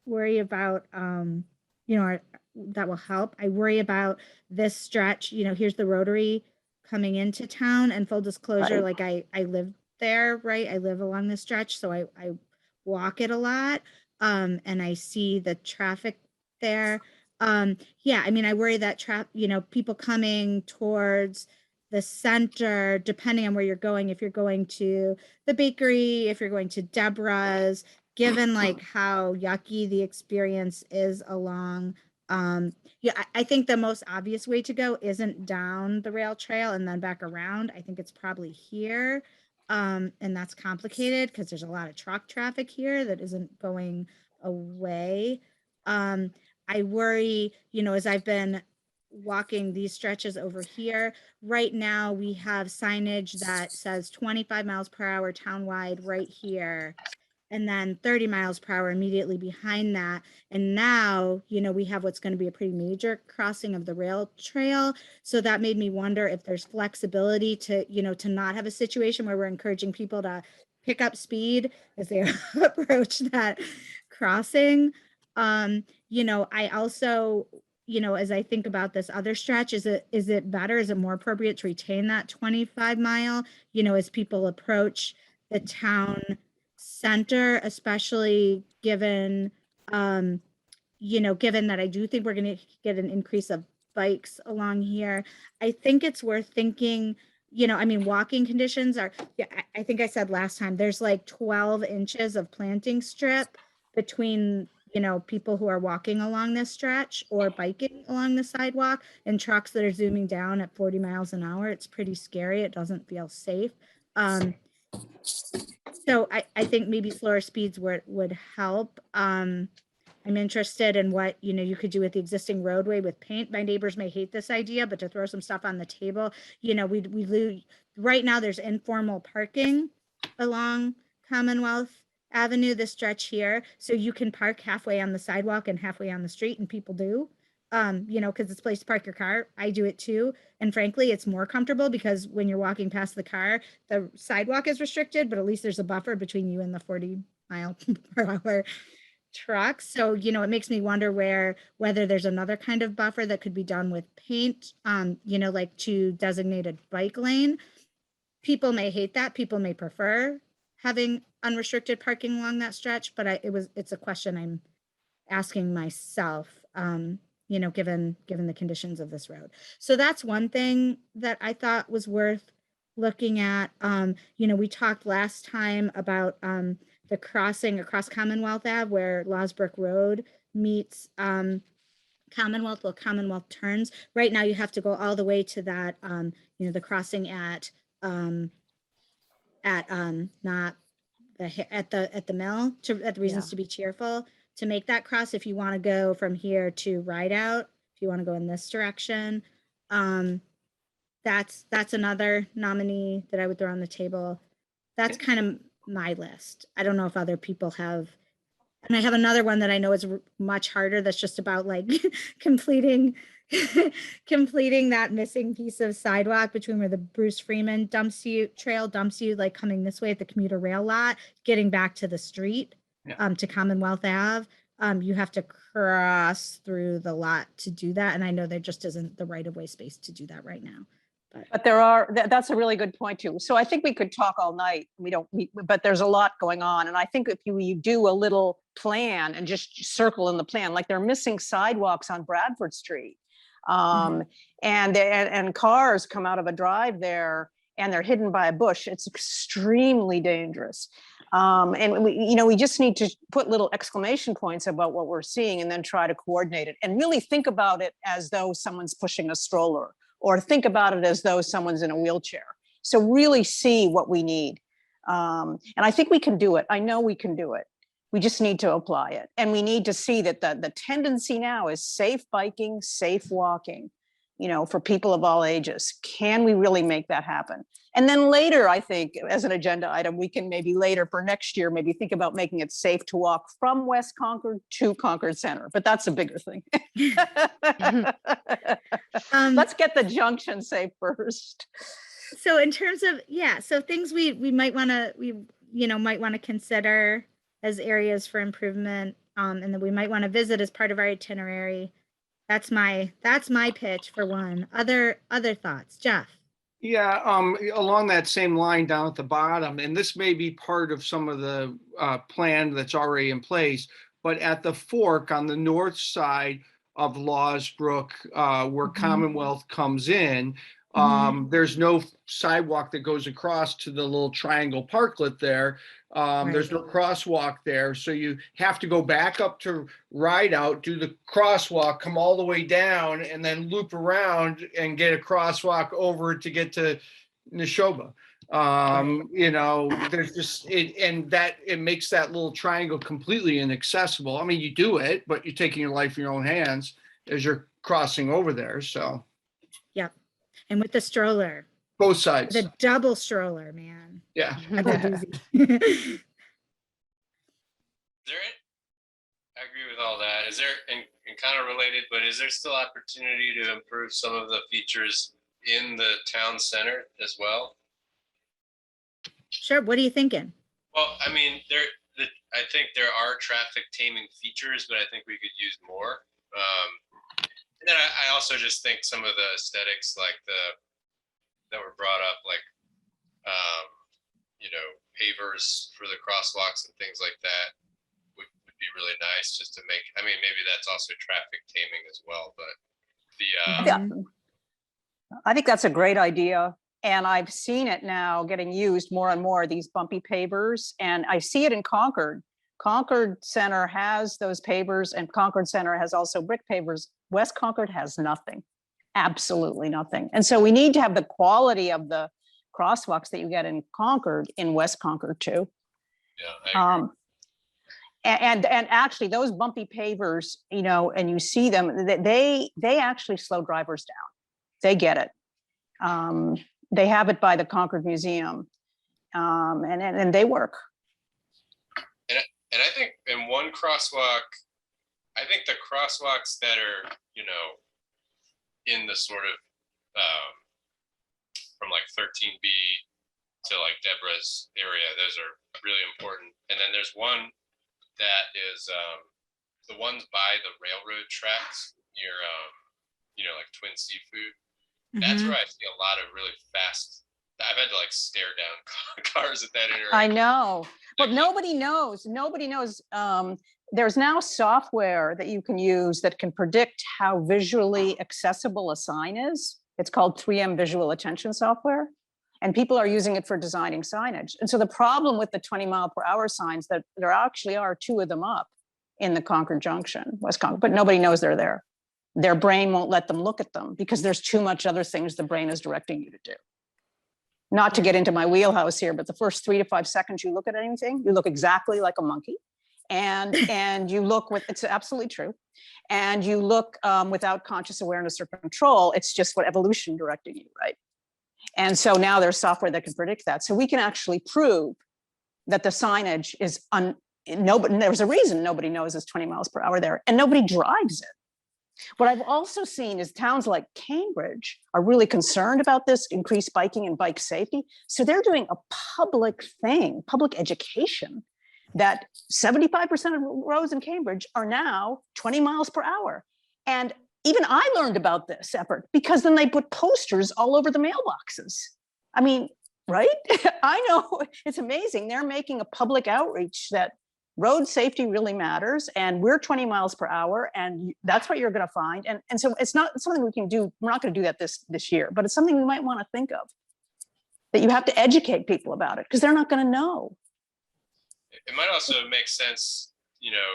worry about, you know, that will help. I worry about this stretch, you know, here's the Rotary coming into town, and full disclosure, Right. like I live there, right? I live along the stretch, so I walk it a lot. And I see the traffic there. Yeah, I mean, I worry that you know, people coming towards the center, depending on where you're going, if you're going to the bakery, if you're going to Deborah's, given like how yucky the experience is along, yeah, I think the most obvious way to go isn't down the rail trail and then back around. I think it's probably here. And that's complicated because there's a lot of truck traffic here that isn't going away. I worry, you know, as I've been walking these stretches over here, right now we have signage that says 25 miles per hour townwide right here, and then 30 miles per hour immediately behind that. And now, you know, we have what's going to be a pretty major crossing of the rail trail. So that made me wonder if there's flexibility to, you know, to not have a situation where we're encouraging people to pick up speed as they approach that crossing. You know, I also, you know, as I think about this other stretch, is it better? Is it more appropriate to retain that 25 mile, you know, as people approach the town center, especially given, you know, given that I do think we're going to get an increase of bikes along here. I think it's worth thinking, you know, I mean, walking conditions are, yeah, I think I said last time, there's like 12 inches of planting strip between, you know, people who are walking along this stretch or biking along the sidewalk and trucks that are zooming down at 40 miles an hour. It's pretty scary. It doesn't feel safe. So I think maybe slower speeds would help. I'm interested in what, you know, you could do with the existing roadway with paint. My neighbors may hate this idea, but to throw some stuff on the table, you know, we lose, right now there's informal parking along Commonwealth Avenue, this stretch here. So you can park halfway on the sidewalk and halfway on the street, and people do, you know, because it's a place to park your car. I do it too. And frankly, it's more comfortable because when you're walking past the car, the sidewalk is restricted, but at least there's a buffer between you and the 40 mile per hour trucks. So, you know, it makes me wonder whether there's another kind of buffer that could be done with paint, you know, like to designated bike lane. People may hate that. People may prefer having unrestricted parking along that stretch, but it's a question I'm asking myself, you know, given the conditions of this road. So that's one thing that I thought was worth looking at. You know, we talked last time about the crossing across Commonwealth Ave where Losbrook Road meets Commonwealth, well, Commonwealth turns. Right now you have to go all the way to that, you know, the crossing at not at the mill at the Reasons to Be Cheerful to make that cross. If you want to go from here to Rideout, if you want to go in this direction, that's another nominee that I would throw on the table. That's kind of my list. I don't know if other people have, and I have another one that I know is much harder. That's just about like completing that missing piece of sidewalk between where the Bruce Freeman trail dumps you, like coming this way at the commuter rail lot, getting back to the street, to Commonwealth Ave. You have to cross through the lot to do that. And I know there just isn't the right of way space to do that right now. But that's a really good point too. So I think we could talk all night. But there's a lot going on. And I think if you do a little plan and just circle in the plan, like they're missing sidewalks on Bradford Street. And cars come out of a drive there and they're hidden by a bush. It's extremely dangerous. And we just need to put little exclamation points about what we're seeing and then try to coordinate it and really think about it as though someone's pushing a stroller, or think about it as though someone's in a wheelchair. So really see what we need. And I think we can do it. I know we can do it. We just need to apply it. And we need to see that the tendency now is safe biking, safe walking, for people of all ages. Can we really make that happen? And then later, I think, as an agenda item, we can maybe later for next year, maybe think about making it safe to walk from West Concord to Concord Center. But that's a bigger thing. Let's get the junction safe first. So in terms of, so things we might want to, consider as areas for improvement, and that we might want to visit as part of our itinerary. That's my pitch for one. Other thoughts, Jeff? Yeah, along that same line down at the bottom, and this may be part of some of the plan that's already in place, but at the fork on the north side of Laws Brook, where Commonwealth comes in, there's no sidewalk that goes across to the little triangle parklet there. There's no crosswalk there. So you have to go back up to Rideout, do the crosswalk, come all the way down, and then loop around and get a crosswalk over to get to Neshoba. There's just it makes that little triangle completely inaccessible. I mean, you do it, but you're taking your life in your own hands as you're crossing over there. So, yeah. And with the stroller. Both sides. The double stroller, man. Yeah. I agree with all that. Is there, and kind of related, but is there still opportunity to improve some of the features in the town center as well? Sure. What are you thinking? Well, I mean, I think there are traffic taming features, but I think we could use more. And then I also just think some of the aesthetics, like that were brought up, like pavers for the crosswalks and things like that would be really nice, just to make. I mean, maybe that's also traffic taming as well, but I think that's a great idea. And I've seen it now getting used more and more, these bumpy pavers. And I see it in Concord. Concord Center has those pavers, and Concord Center has also brick pavers. West Concord has nothing, absolutely nothing. And so we need to have the quality of the crosswalks that you get in Concord in West Concord too. Yeah, and actually those bumpy pavers, and you see them, they actually slow drivers down. They get it. They have it by the Concord Museum, and they work. And I think in one crosswalk, I think the crosswalks that are, in the sort of from like 13B to like Deborah's area, those are really important. And then there's one that is the ones by the railroad tracks near, like Twin Seafood. That's where I see a lot of really fast. I've had to like stare down cars at that intersection. I know, but nobody knows. There's now software that you can use that can predict how visually accessible a sign is. It's called 3M Visual Attention Software, and people are using it for designing signage. And so the problem with the 20-mile-per-hour signs, that there actually are 2 of them up in the Concord Junction, West Concord, but nobody knows they're there. Their brain won't let them look at them because there's too much other things the brain is directing you to do. Not to get into my wheelhouse here, but the first 3 to 5 seconds you look at anything, you look exactly like a monkey. And you look with, it's absolutely true. And you look without conscious awareness or control. It's just what evolution directed you, right? And so now there's software that can predict that. So we can actually prove that the signage is, there's a reason nobody knows it's 20 miles per hour there, and nobody drives it. What I've also seen is towns like Cambridge are really concerned about this increased biking and bike safety. So they're doing a public thing, public education, that 75% of roads in Cambridge are now 20 miles per hour. And even I learned about this effort because then they put posters all over the mailboxes. I mean, right? I know, it's amazing. They're making a public outreach that road safety really matters, and we're 20 miles per hour, and that's what you're going to find. And so it's not something we can do. We're not going to do that this year, but it's something we might want to think of, that you have to educate people about it because they're not going to know. It might also make sense, you know,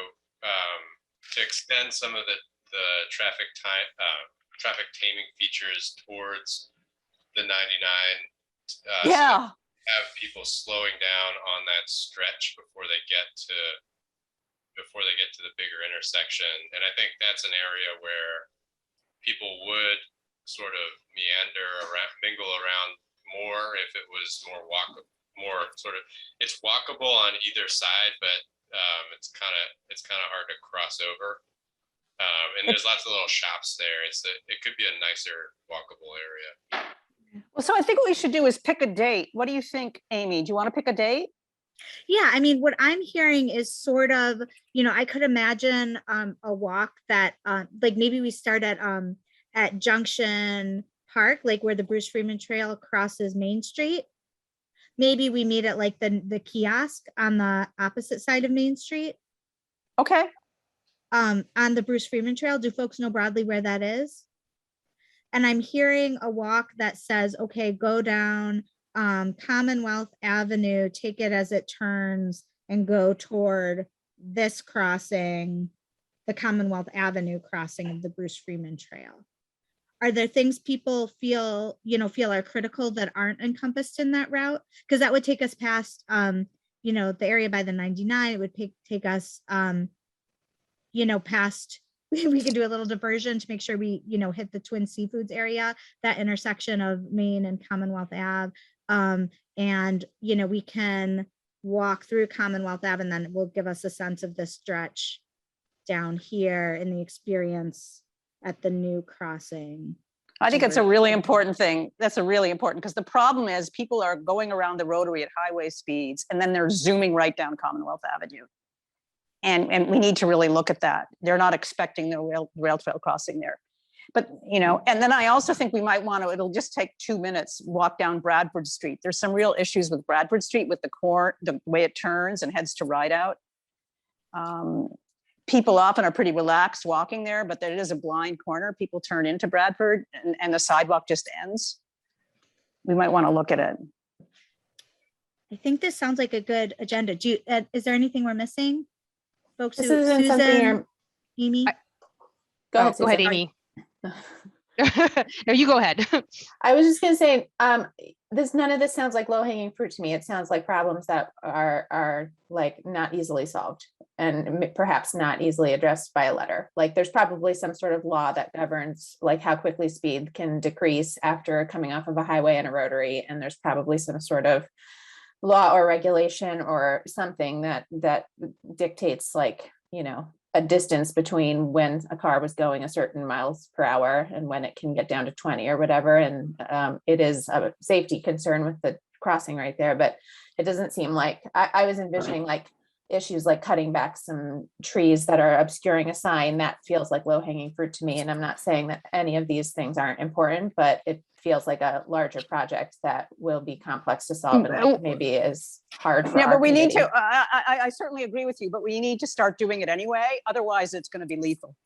to extend some of the traffic taming features towards the 99. So Yeah. have people slowing down on that stretch before they get to the bigger intersection. And I think that's an area where people would sort of meander around, mingle around more if it was it's walkable on either side, but it's kind of hard to cross over. And there's lots of little shops there. It could be a nicer walkable area. Well, so I think what we should do is pick a date. What do you think, Amy? Do you want to pick a date? Yeah, I mean, what I'm hearing is sort of, you know, I could imagine a walk that like maybe we start at Junction Park, like where the Bruce Freeman Trail crosses Main Street. Maybe we meet at like the kiosk on the opposite side of Main Street. Okay. On the Bruce Freeman Trail. Do folks know broadly where that is? And I'm hearing a walk that says, okay, go down Commonwealth Avenue, take it as it turns and go toward this crossing, the Commonwealth Avenue crossing of the Bruce Freeman Trail. Are there things people feel are critical that aren't encompassed in that route? Because that would take us past, you know, the area by the 99. It would take us, you know, past, we could do a little diversion to make sure we, you know, hit the Twin Seafoods area, that intersection of Main and Commonwealth Ave. And, you know, we can walk through Commonwealth Ave, and then it will give us a sense of the stretch down here in the experience at the new crossing. I think it's a really important thing. That's a really important, because the problem is people are going around the rotary at highway speeds and then they're zooming right down Commonwealth Avenue. And we need to really look at that. They're not expecting the rail trail crossing there. But, you know, and then I also think we might want to, it'll just take 2 minutes, walk down Bradford Street. There's some real issues with Bradford Street with the way it turns and heads to Rideout. People often are pretty relaxed walking there, but it is a blind corner. People turn into Bradford and the sidewalk just ends. We might want to look at it. I think this sounds like a good agenda. Is there anything we're missing? Folks, This isn't something Susan, Amy? Go ahead, Go ahead, Susan. Amy. No, you go ahead. I was just gonna say, none of this sounds like low-hanging fruit to me. It sounds like problems that are like not easily solved and perhaps not easily addressed by a letter. Like there's probably some sort of law that governs like how quickly speed can decrease after coming off of a highway and a rotary. And there's probably some sort of law or regulation or something that dictates, like, you know, a distance between when a car was going a certain miles per hour and when it can get down to 20 or whatever. And it is a safety concern with the crossing right there, but it doesn't seem like, I was envisioning like issues like cutting back some trees that are obscuring a sign. That feels like low-hanging fruit to me. And I'm not saying that any of these things aren't important, but it feels like a larger project that will be complex to solve and like maybe is hard for Yeah, our but we need committee. to, I certainly agree with you, but we need to start doing it anyway. Otherwise it's going to be lethal.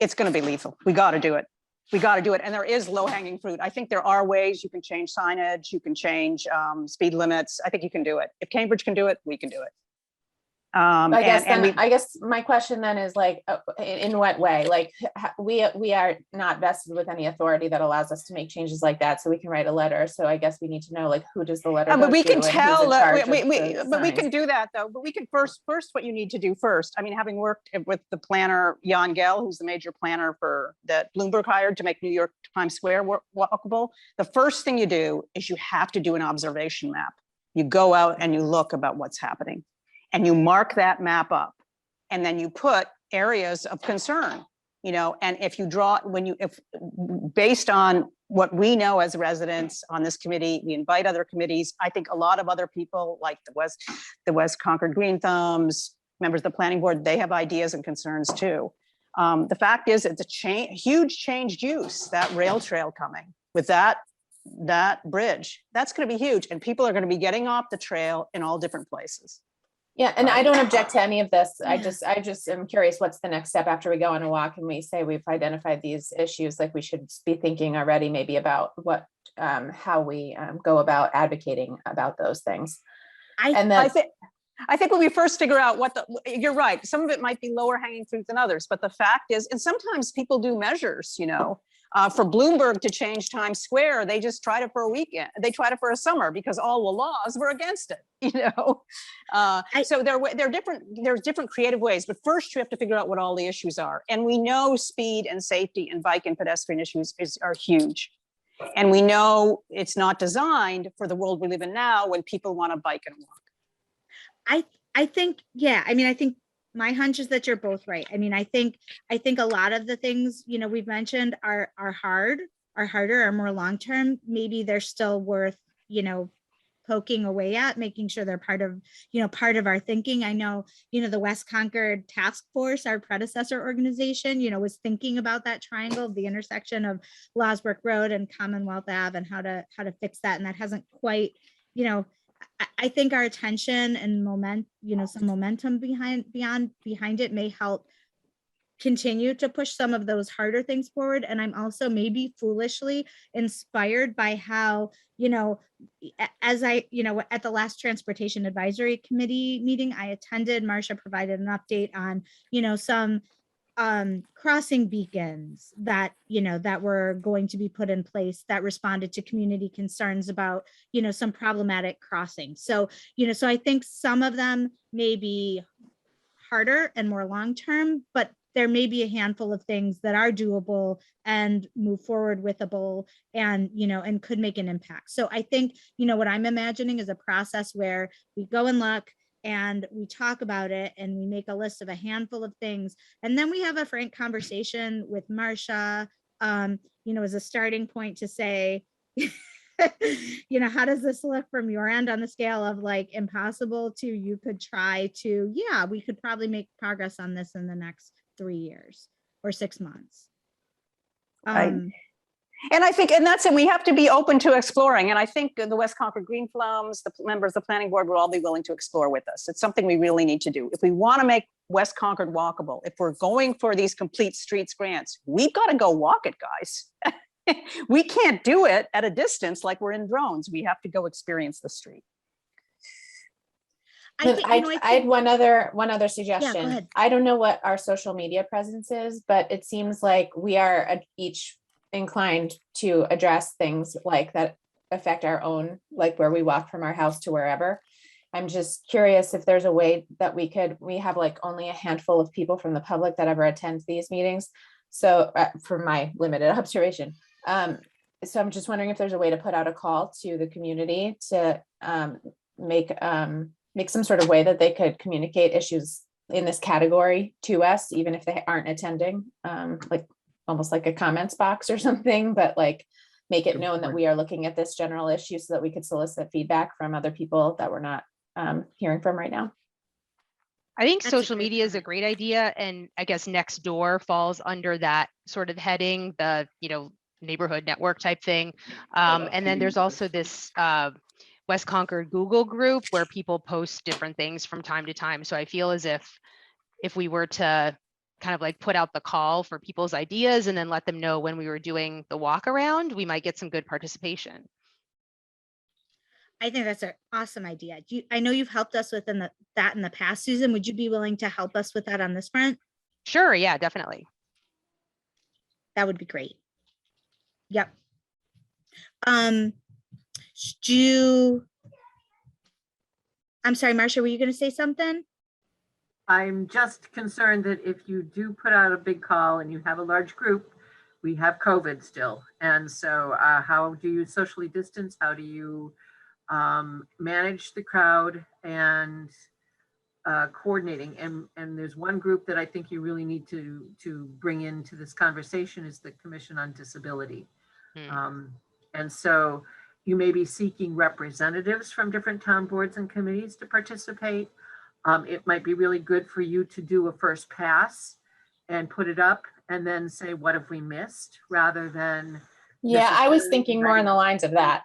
It's going to be lethal. We got to do it. We got to do it. And there is low-hanging fruit. I think there are ways you can change signage, you can change speed limits. I think you can do it. If Cambridge can do it, we can do it. I guess my question then is like, in what way? Like we are not vested with any authority that allows us to make changes like that. So we can write a letter. So I guess we need to know like who does the letter go but we to can and who's in tell, charge of but the we can signs. do that though. But we can first what you need to do first. I mean, having worked with the planner, Jan Gell, who's the major planner for that Bloomberg hired to make New York Times Square walkable. The first thing you do is you have to do an observation map. You go out and you look about what's happening. And you mark that map up, and then you put areas of concern, you know, and if you draw, if based on what we know as residents on this committee, we invite other committees. I think a lot of other people like the West Concord Green Thumbs, members of the planning board, they have ideas and concerns too. The fact is, it's a huge changed use, that rail trail coming with that bridge. That's going to be huge. And people are going to be getting off the trail in all different places. Yeah, and I don't object to any of this. I Yeah. just am curious, what's the next step after we go on a walk and we say we've identified these issues? Like, we should be thinking already maybe about what, how we go about advocating about those things. And then I think when we first figure out you're right, some of it might be lower hanging fruit than others, but the fact is, and sometimes people do measures, for Bloomberg to change Times Square, they just tried it for a weekend. They tried it for a summer because all the laws were against it, So there's different creative ways, but first you have to figure out what all the issues are. And we know speed and safety and bike and pedestrian issues are huge. And we know it's not designed for the world we live in now when people want to bike and walk. I think, yeah, I mean, I think my hunch is that you're both right. I mean, I think a lot of the things, we've mentioned are harder, are more long-term. Maybe they're still worth, poking away at, making sure they're part of our thinking. I know, the West Concord Task Force, our predecessor organization, was thinking about that triangle, the intersection of Losbrook Road and Commonwealth Ave, and how to fix that. And that hasn't quite, I think our attention and some momentum behind it may help continue to push some of those harder things forward. And I'm also maybe foolishly inspired by how, as I, at the last Transportation Advisory Committee meeting I attended, Marcia provided an update on, some crossing beacons that were going to be put in place that responded to community concerns about some problematic crossings. So so I think some of them may be harder and more long-term, but there may be a handful of things that are doable and move forward withable and and could make an impact. So I think what I'm imagining is a process where we go and look and we talk about it and we make a list of a handful of things. And then we have a frank conversation with Marcia, as a starting point to say, how does this look from your end on the scale of like impossible to you could try to, yeah, we could probably make progress on this in the next 3 years or 6 months. And I think, and that's it, we have to be open to exploring. And I think the West Concord Green Plums, the members of the planning board will all be willing to explore with us. It's something we really need to do. If we want to make West Concord walkable, if we're going for these complete streets grants, we've got to go walk it, guys. We can't do it at a distance like we're in drones. We have to go experience the street. I had one other suggestion. ahead. I don't know what our social media presence is, but it seems like we are each inclined to address things like that affect our own, like where we walk from our house to wherever. I'm just curious if there's a way that we have like only a handful of people from the public that ever attend these meetings. So from my limited observation. So I'm just wondering if there's a way to put out a call to the community to make some sort of way that they could communicate issues in this category to us, even if they aren't attending, like almost like a comments box or something, but like make it known that we are looking at this general issue so that we could solicit feedback from other people that we're not hearing from right now. I think That's a social great media is a point. great idea. And I guess Nextdoor falls under that sort of heading, the, neighborhood network type thing. And then there's also this West Concord Google group where people post different things from time to time. So I feel as if we were to kind of like put out the call for people's ideas and then let them know when we were doing the walk around, we might get some good participation. I think that's an awesome idea. I know you've helped us with that in the past, Susan. Would you be willing to help us with that on this front? Sure. Yeah, definitely. That would be great. Yep. I'm sorry, Marcia, were you going to say something? I'm just concerned that if you do put out a big call and you have a large group, we have COVID still. And so how do you socially distance? How do you manage the crowd and coordinating? And there's one group that I think you really need to bring into this conversation is the Commission on Disability. And so you may be seeking representatives from different town boards and committees to participate. It might be really good for you to do a first pass and put it up and then say, what have we missed, rather than. Yeah, I was necessarily thinking more on the lines of that.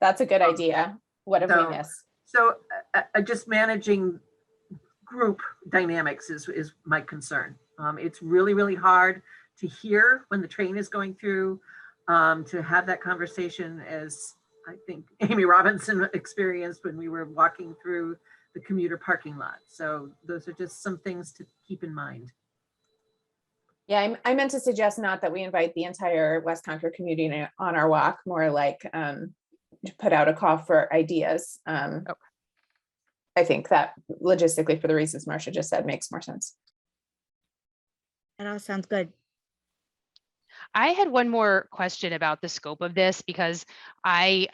That's a good Oh, idea. What have we so- missed? So just managing group dynamics is my concern. It's really, really hard to hear when the train is going through, to have that conversation, as I think Amy Robinson experienced when we were walking through the commuter parking lot. So those are just some things to keep in mind. Yeah, I meant to suggest not that we invite the entire West Concord community on our walk, more like to put out a call for ideas. I think that logistically, for the reasons Marcia just said, makes more sense. That all sounds good. I had one more question about the scope of this, because I've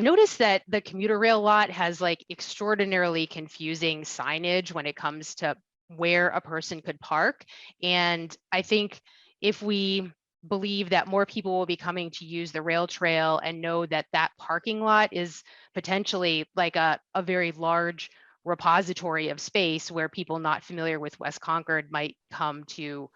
noticed that the commuter rail lot has like extraordinarily confusing signage when it comes to where a person could park. And I think if we believe that more people will be coming to use the rail trail and know that that parking lot is potentially like a very large repository of space where people not familiar with West Concord might come to,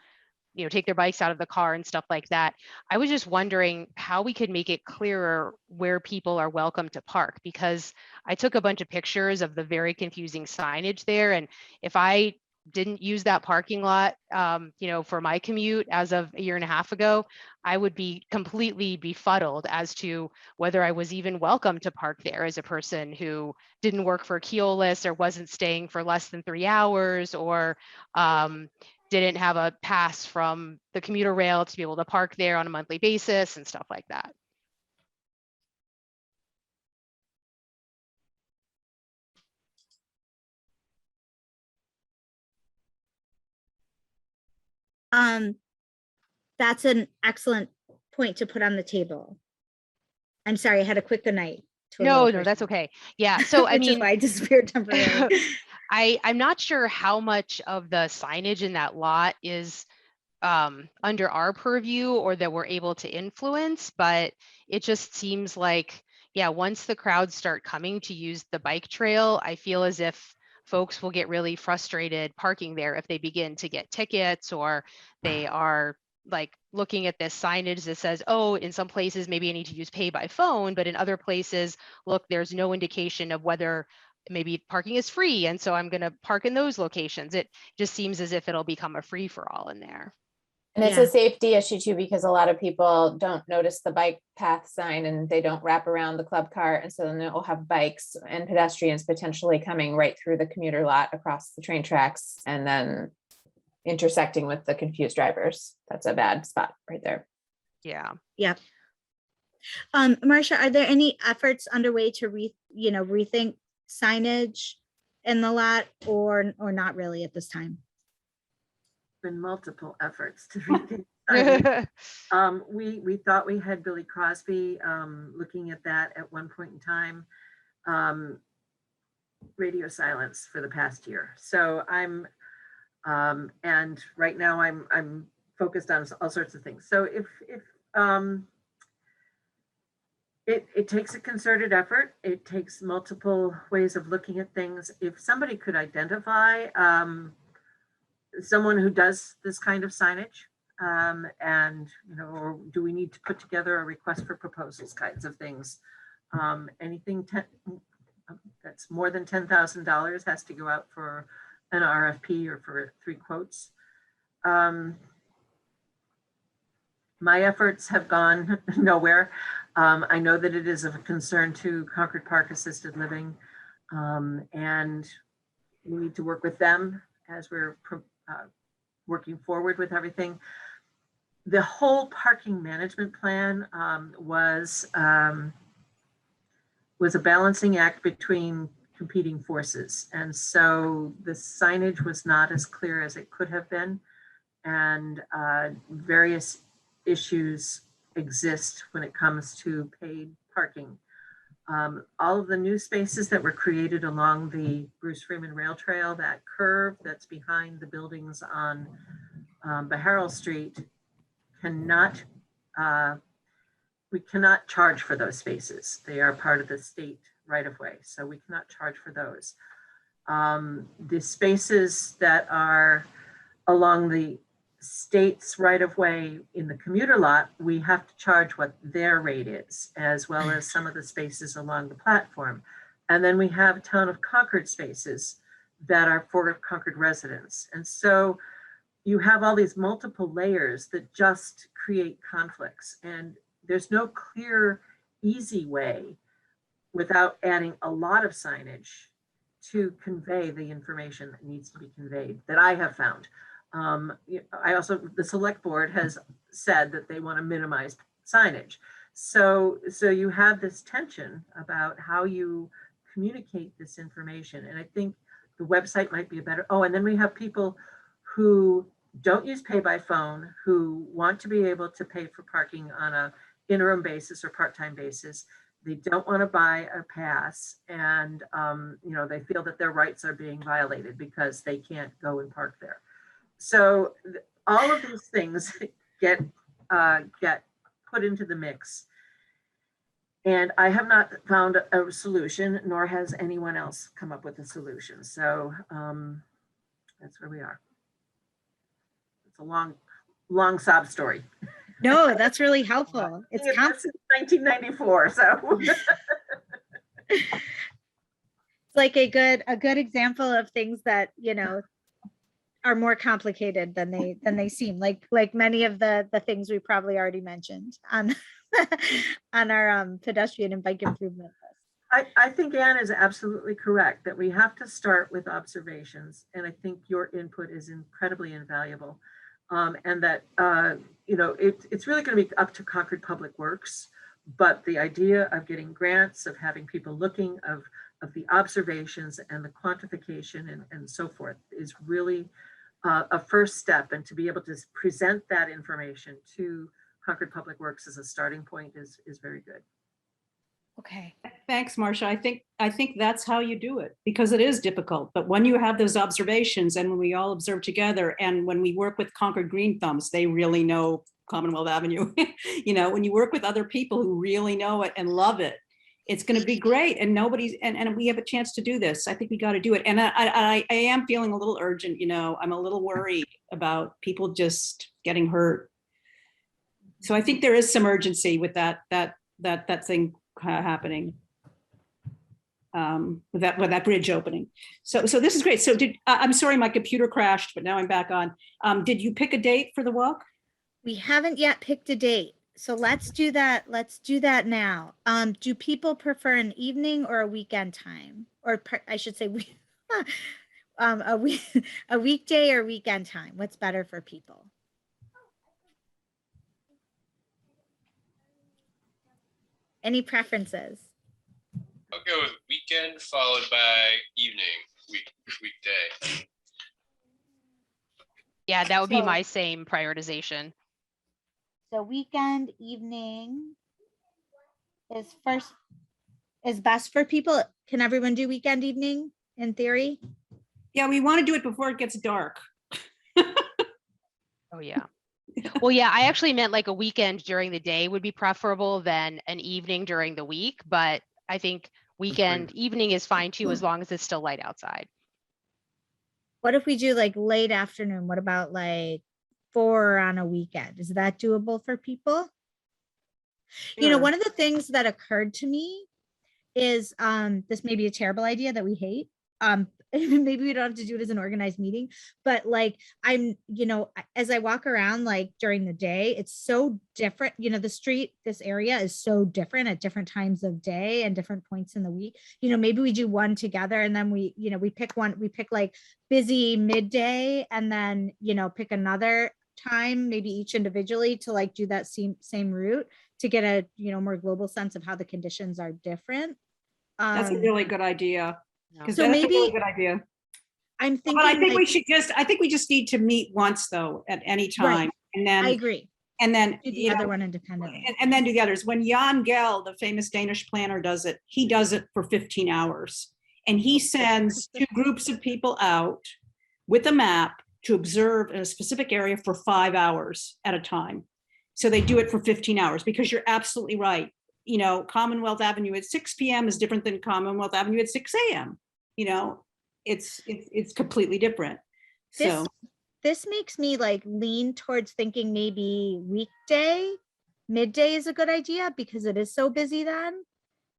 you know, take their bikes out of the car and stuff like that. I was just wondering how we could make it clearer where people are welcome to park, because I took a bunch of pictures of the very confusing signage there. And if I didn't use that parking lot, you know, for my commute as of a year and a half ago, I would be completely befuddled as to whether I was even welcome to park there as a person who didn't work for Keolis or wasn't staying for less than 3 hours, or didn't have a pass from the commuter rail to be able to park there on a monthly basis and stuff like that. That's an excellent point to put on the table. I'm sorry, I had a quick good night. to a little No, that's person. okay. Yeah. So I Which is mean, why I disappeared temporarily. I'm not sure how much of the signage in that lot is under our purview or that we're able to influence, but it just seems like, yeah, once the crowds start coming to use the bike trail, I feel as if folks will get really frustrated parking there if they begin to get tickets, or they are like looking at this signage that says, oh, in some places maybe I need to use pay by phone, but in other places, look, there's no indication of whether maybe parking is free, and so I'm going to park in those locations. It just seems as if it'll become a free for all in there. And it's Yeah. a safety issue too, because a lot of people don't notice the bike path sign and they don't wrap around the club cart. And so then they'll have bikes and pedestrians potentially coming right through the commuter lot across the train tracks and then intersecting with the confused drivers. That's a bad spot right there. Yeah. Yeah. Marcia, are there any efforts underway to rethink signage in the lot, or not really at this time? Been multiple efforts to rethink signage. We thought we had Billy Crosby looking at that at one point in time. Radio silence for the past year. So I'm and right now I'm focused on all sorts of things. So if it takes a concerted effort, it takes multiple ways of looking at things. If somebody could identify someone who does this kind of signage, and or do we need to put together a request for proposals kinds of things? Anything that's more than $10,000 has to go out for an RFP or for 3 quotes. My efforts have gone nowhere. I know that it is of concern to Concord Park Assisted Living, and we need to work with them as we're working forward with everything. The whole parking management plan was a balancing act between competing forces. And so the signage was not as clear as it could have been. And various issues exist when it comes to paid parking. All of the new spaces that were created along the Bruce Freeman Rail Trail, that curve that's behind the buildings on Beharrell Street, we cannot charge for those spaces. They are part of the state right of way, so we cannot charge for those. The spaces that are along the state's right of way in the commuter lot, we have to charge what their rate is, as well as some of the spaces along the platform. And then we have town of Concord spaces that are for Concord residents. And so you have all these multiple layers that just create conflicts. And there's no clear, easy way without adding a lot of signage to convey the information that needs to be conveyed that I have found. I also, the select board has said that they want to minimize signage. So you have this tension about how you communicate this information. And I think the website might be a better, and then we have people who don't use pay by phone, who want to be able to pay for parking on a interim basis or part-time basis. They don't want to buy a pass, and they feel that their rights are being violated because they can't go and park there. So all of these things get put into the mix. And I have not found a solution, nor has anyone else come up with a solution. So that's where we are. It's a long sob story. No, that's really helpful. It's Since 1994, so. It's like a good example of things that, are more complicated than they seem, like many of the things we probably already mentioned on on our pedestrian and bike improvement list. I think Anne is absolutely correct that we have to start with observations, and I think your input is incredibly invaluable. And that it's really going to be up to Concord Public Works, but the idea of getting grants, of having people looking, of the observations and the quantification and so forth is really a first step. And to be able to present that information to Concord Public Works as a starting point is very good. Okay. Thanks, Marcia. I think that's how you do it, because it is difficult. But when you have those observations and when we all observe together, and when we work with Concord Green Thumbs, they really know Commonwealth Avenue. When you work with other people who really know it and love it, it's going to be great. And and we have a chance to do this. I think we got to do it. And I am feeling a little urgent. I'm a little worried about people just getting hurt. So I think there is some urgency with that thing happening, with that bridge opening. So this is great. So I'm sorry, my computer crashed, but now I'm back on. Did you pick a date for the walk? We haven't yet picked a date. So let's do that. Let's do that now. Do people prefer an evening or a weekend time? Or I should say a weekday or weekend time? What's better for people? Any preferences? I'll go with weekend followed by evening, weekday. Yeah, that would be So- my same prioritization. So weekend evening is best for people. Can everyone do weekend evening in theory? Yeah, we want to do it before it gets dark. Oh, yeah. Well, yeah, I actually meant like a weekend during the day would be preferable than an evening during the week. But I think weekend evening is fine too, as long as it's still light outside. What if we do like late afternoon? What about like 4 on a weekend? Is that doable for people? Sure. One of the things that occurred to me is this may be a terrible idea that we hate. Maybe we don't have to do it as an organized meeting, but like as I walk around like during the day, it's so different. This area is so different at different times of day and different points in the week. Maybe we do one together and then we pick like busy midday and then, pick another time, maybe each individually to like do that same route to get a, more global sense of how the conditions are different. That's a really good idea. No. So That's maybe a really good idea. I'm thinking, But I think like, we just need to meet once though, at any time. Right. And then, I agree. and then, Do the other one independently. and then do the others. When Jan Gehl, the famous Danish planner, does it, he does it for 15 hours. And he sends 2 groups of people out with a map to observe in a specific area for 5 hours at a time. So they do it for 15 hours, because you're absolutely right. Commonwealth Avenue at 6 p.m. is different than Commonwealth Avenue at 6 a.m. It's completely different. So this makes me like lean towards thinking maybe weekday, midday is a good idea because it is so busy then.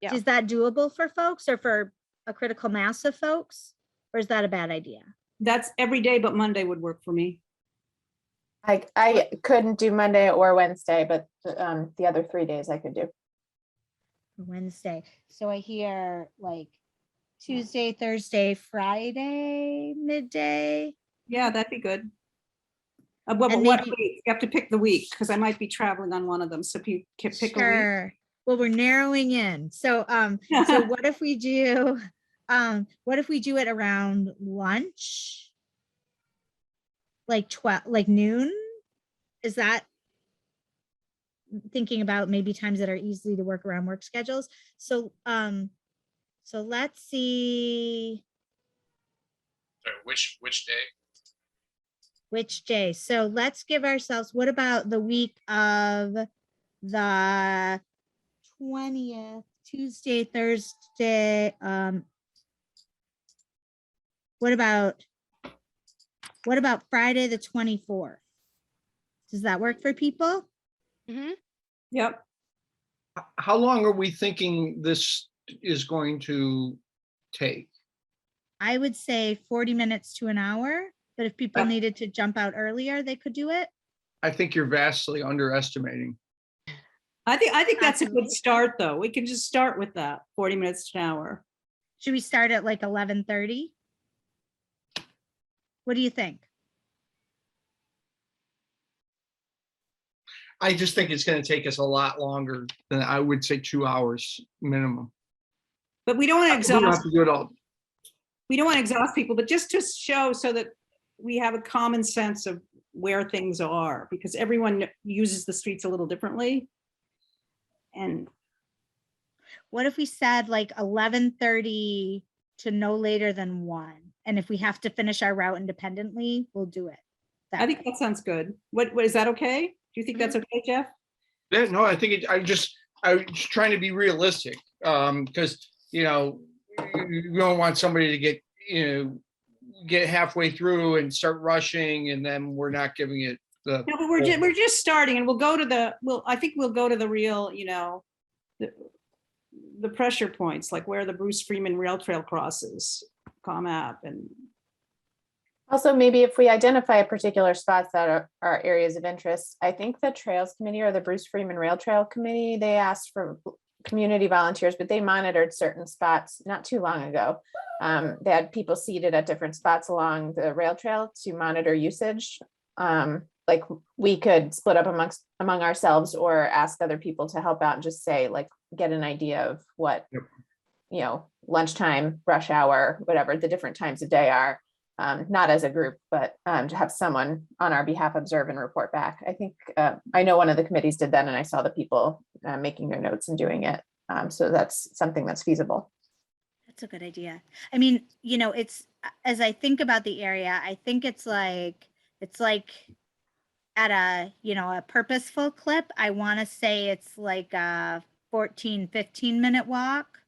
Yeah. Is that doable for folks or for a critical mass of folks? Or is that a bad idea? That's every day, but Monday would work for me. I couldn't do Monday or Wednesday, but the other 3 days I could do. Wednesday. So I hear like Tuesday, Thursday, Friday, midday. Yeah, that'd be good. What And week? maybe- You have to pick the week because I might be traveling on one of them. So if you can pick a week. Sure. Well, we're narrowing in. So so what if we do it around lunch? Like 12, like noon? Is that thinking about maybe times that are easy to work around work schedules? So so let's see Sorry, which day? which day. So let's give ourselves, what about the week of the 20th, Tuesday, Thursday? What about Friday, the 24th? Does that work for people? Mhm. Yep. How long are we thinking this is going to take? I would say 40 minutes to an hour, but if people needed to jump out earlier, they could do it. I think you're vastly underestimating. I think that's a good Absolutely. start, though. We can just start with that 40 minutes to an hour. Should we start at like 11:30? What do you think? I just think it's going to take us a lot longer than I would say 2 hours minimum. But we don't want to We don't have exhaust, to do it all. we don't want to exhaust people, but just to show so that we have a common sense of where things are, because everyone uses the streets a little differently. And What if we said like 11:30 to no later than 1? And if we have to finish our route independently, we'll do it. I think that sounds good. What is that okay? Do you think that's okay, Jeff? Yeah, no, I think I was trying to be realistic, because, you don't want somebody to get halfway through and start rushing and then we're not giving it the. No, but we're just starting and I think we'll go to the real, the pressure points, like where the Bruce Freeman Rail Trail crosses, ComApp, and Also, maybe if we identify particular spots that are areas of interest, I think the Trails Committee or the Bruce Freeman Rail Trail Committee, they asked for community volunteers, but they monitored certain spots not too long ago. They had people seated at different spots along the rail trail to monitor usage. Like we could split up among ourselves or ask other people to help out and just say, like, get an idea of what, lunchtime, rush hour, whatever the different times of day are. Not as a group, but to have someone on our behalf observe and report back. I think I know one of the committees did that and I saw the people making their notes and doing it. So that's something that's feasible. That's a good idea. I mean, it's, as I think about the area, I think it's like at a purposeful clip. I want to say it's like a 14-15 minute walk.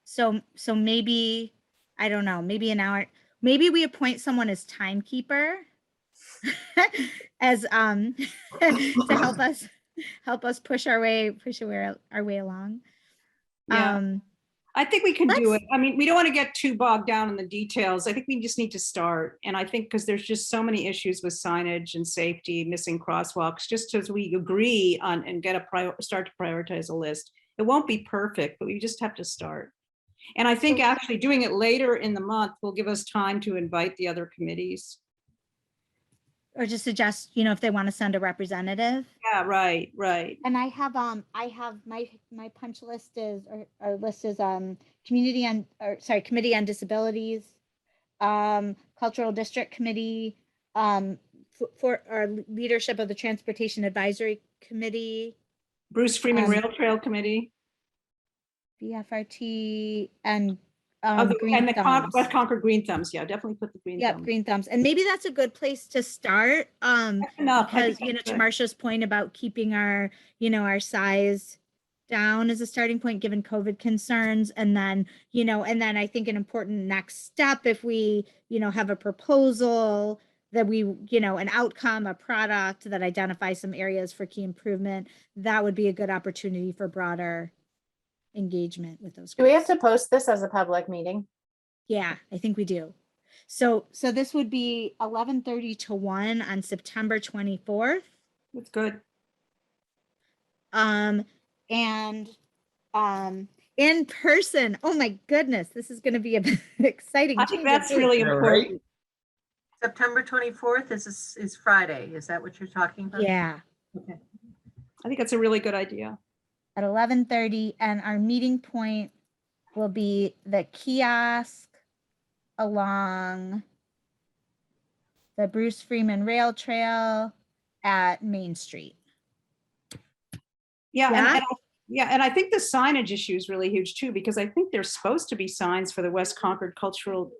So maybe, I don't know, maybe an hour. Maybe we appoint someone as timekeeper as to help us push our way along. Yeah. I think we can do let's- it. I mean, we don't want to get too bogged down in the details. I think we just need to start. And I think because there's just so many issues with signage and safety, missing crosswalks, just as we agree on and start to prioritize a list. It won't be perfect, but we just have to start. And I think actually doing it later in the month will give us time to invite the other committees. Or just suggest, if they want to send a representative. Yeah, right. And I have my punch list is, or list is committee on disabilities, cultural district committee, for our leadership of the transportation advisory committee, Bruce Freeman Rail Trail Committee. BFRT, and and the Thumbs. West Concord Green Thumbs. Yeah, definitely put the Green Thumbs. Green Thumbs. And maybe that's a good place to start. Because, to Marcia's point about keeping our, our size down as a starting point, given COVID concerns. And then, I think an important next step, if we, have a proposal that we, an outcome, a product that identifies some areas for key improvement, that would be a good opportunity for broader engagement with those. Do we have groups. to post this as a public meeting? Yeah, I think we do. So this would be 11:30 to 1 on September 24th. That's good. And in person. Oh my goodness, this is going to be a exciting. I think change of that's pace. really Yeah, right? important. September 24th is Friday. Is that what you're talking about? Yeah, Okay. I think that's a really good idea. at 11:30, and our meeting point will be the kiosk along the Bruce Freeman Rail Trail at Main Street. Yeah, Yeah? and I think the signage issue is really huge too, because I think there's supposed to be signs for the West Concord Cultural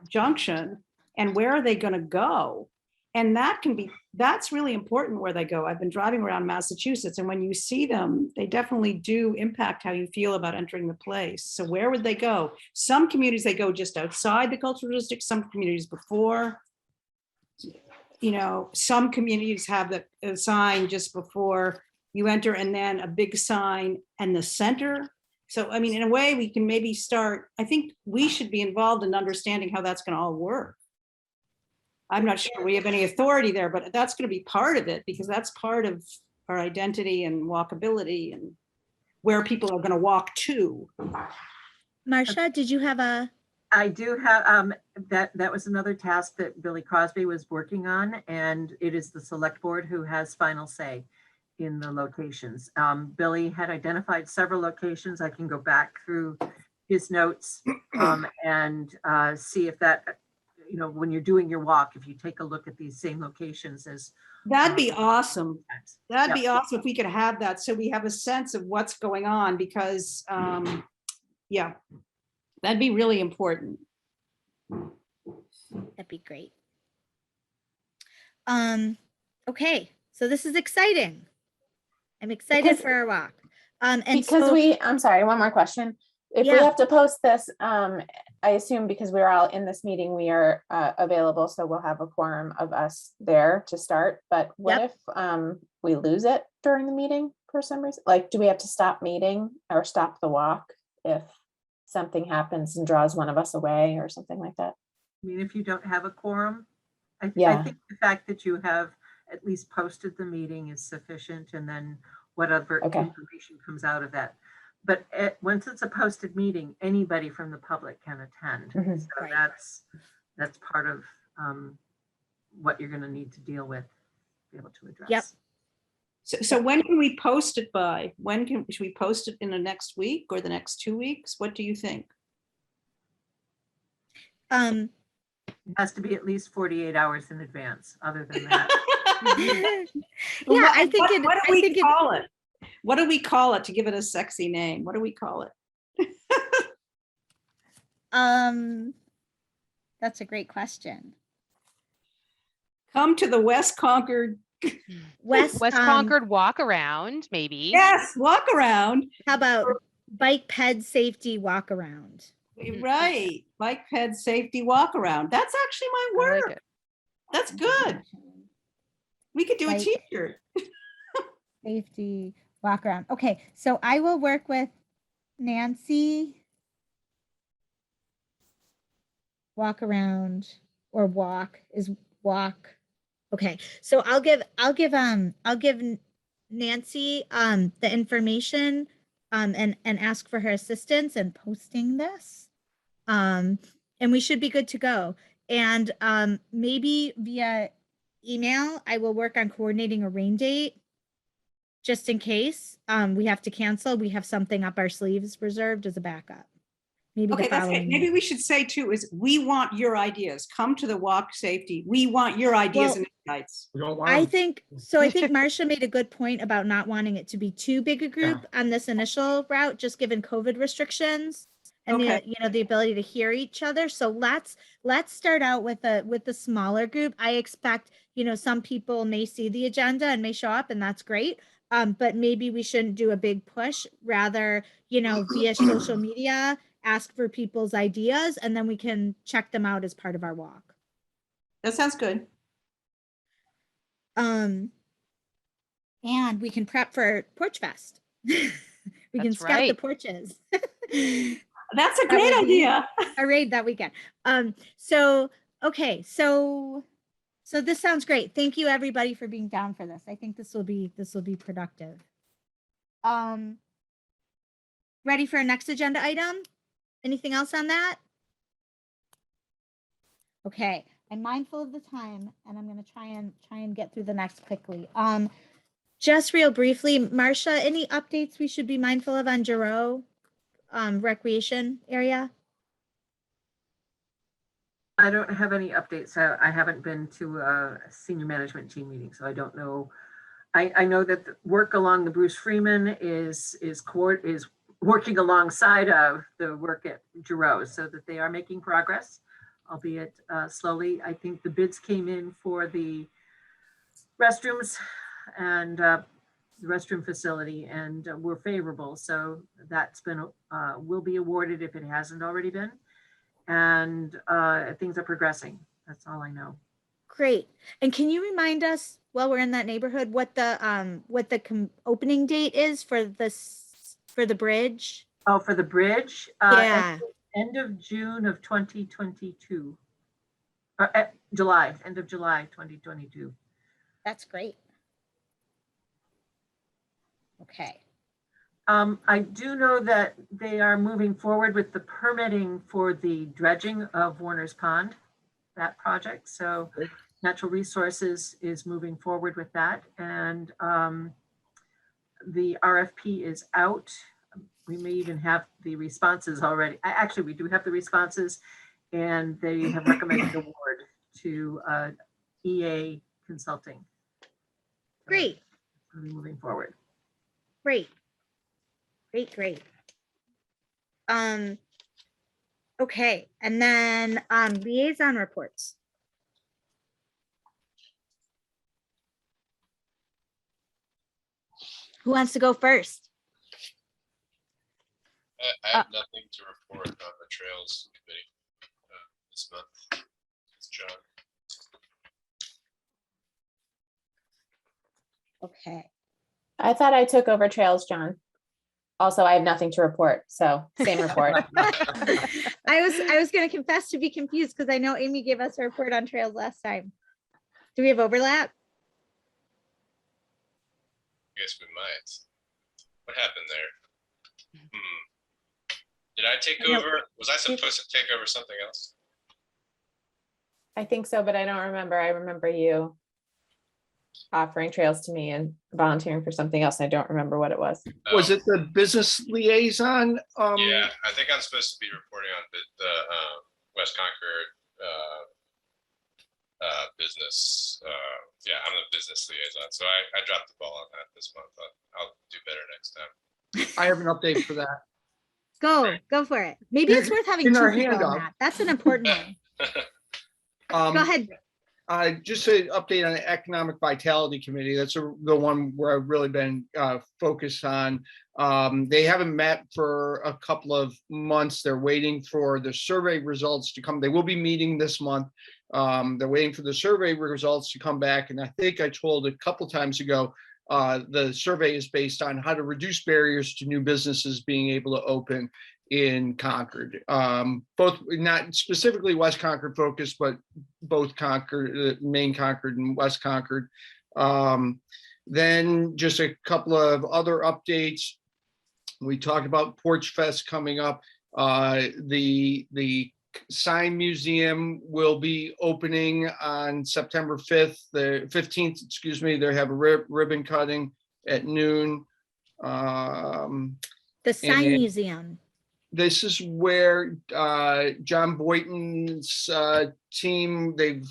Junction, and where are they going to go? And that's really important where they go. I've been driving around Massachusetts, and when you see them, they definitely do impact how you feel about entering the place. So where would they go? Some communities, they go just outside the cultural district, some communities before. Some communities have a sign just before you enter, and then a big sign in the center. So, I mean, in a way, we can maybe start, I think we should be involved in understanding how that's going to all work. I'm not sure we have any authority there, but that's going to be part of it, because that's part of our identity and walkability and where people are going to walk to. Marcia, did you have a? I do have, that was another task that Billy Crosby was working on, and it is the select board who has final say in the locations. Billy had identified several locations. I can go back through his notes and see if that, when you're doing your walk, if you take a look at these same locations as. That'd be awesome. That'd Yep. be awesome if we could have that, so we have a sense of what's going on, because, yeah, that'd be really important. That'd be great. Okay, so this is exciting. I'm excited Because- for our walk. And Because so, I'm sorry, one more question. If we Yeah. have to post this, I assume because we're all in this meeting, we are available, so we'll have a quorum of us there to start. But what Yep. if we lose it during the meeting for some reason? Like, do we have to stop meeting or stop the walk if something happens and draws one of us away or something like that? I mean, if you don't have a quorum, I Yeah. think the fact that you have at least posted the meeting is sufficient, and then whatever Okay. information comes out of that. But once it's a posted meeting, anybody from the public can attend. Mhm. So Right. that's part of what you're going to need to deal with, be able to address. Yep. So when can we post it by? Should we post it in the next week or the next 2 weeks? What do you think? It has to be at least 48 hours in advance. Other than that, yeah, I think What it. do I we think it. call it? What do we call it to give it a sexy name? What do we call it? That's a great question. Come to the West Concord. West Concord walk around, maybe. Yes, walk around. How about bike ped safety walk around? Right, bike ped safety walk around. That's actually my I like work. it. That's good. We could do a Bike t-shirt. Safety walk around. Okay, so I will work with Nancy. Walk around or walk is walk. Okay, so I'll give Nancy the information and ask for her assistance in posting this. And we should be good to go. And maybe via email, I will work on coordinating a rain date just in case we have to cancel. We have something up our sleeves reserved as a backup. Maybe Okay, the that's great. following. Maybe we should say too, is we want your ideas. Come to the walk safety. We want your ideas Well, and insights. We don't want I them. think so. I think Marcia made a good point about not wanting it to be too big a group on this initial route, just given COVID restrictions and Okay. the ability to hear each other. So let's start out with the smaller group. I expect, some people may see the agenda and may show up, and that's great. But maybe we shouldn't do a big push, rather, via social media, ask for people's ideas, and then we can check them out as part of our walk. That sounds good. And we can prep for Porch Fest. We can That's scout the right. porches. That's a That great would be idea. a raid that weekend. So, okay, so this sounds great. Thank you everybody for being down for this. I think this will be productive. Ready for our next agenda item? Anything else on that? Okay, I'm mindful of the time and I'm gonna try and get through the next quickly. Just real briefly, Marcia, any updates we should be mindful of on Giroux recreation area? I don't have any updates. I haven't been to a senior management team meeting, so I don't know. I know that the work along the Bruce Freeman is working alongside of the work at Giroux, so that they are making progress, albeit slowly. I think the bids came in for the restrooms and the restroom facility and were favorable. So that's been, will be awarded if it hasn't already been. And things are progressing. That's all I know. Great. And can you remind us while we're in that neighborhood what the opening date is for the bridge? Oh, for the bridge? Yeah. End of June of 2022. End of July 2022. That's great. Okay. I do know that they are moving forward with the permitting for the dredging of Warner's Pond, that project. So Natural Resources is moving forward with that. And the RFP is out. We may even have the responses already. Actually, we do have the responses, and they have recommended award to EA Consulting. Great. Really moving forward. Great. Okay, and then liaison reports. Who wants to go first? I have nothing to report on the Trails Committee this month. It's John. Okay. I thought I took over Trails, John. Also, I have nothing to report, so same report. I was going to confess to be confused because I know Amy gave us a report on Trails last time. Do we have overlap? I guess we might. What happened there? Did I take over? Was I supposed to take over something else? I think so, but I don't remember. I remember you offering Trails to me and volunteering for something else. I don't remember what it was. Was it the business liaison? Yeah, I think I'm supposed to be reporting on the West Concord business. Yeah, I'm the business liaison, so I dropped the ball on that this month. I'll do better next time. I have an update for that. Go for it. Maybe it's worth having In two our people on handout. that. That's an important one. Go ahead. Just an update on the Economic Vitality Committee. That's the one where I've really been focused on. They haven't met for a couple of months. They're waiting for the survey results to come. They will be meeting this month. They're waiting for the survey results to come back. And I think I told a couple times ago, the survey is based on how to reduce barriers to new businesses being able to open in Concord, both not specifically West Concord focused, but both Concord, main Concord and West Concord. Then just a couple of other updates. We talked about Porch Fest coming up. The Sign Museum will be opening on September 5th, the 15th, excuse me. They have a ribbon cutting at noon. The Sign Museum. This is where John Boynton's team, they've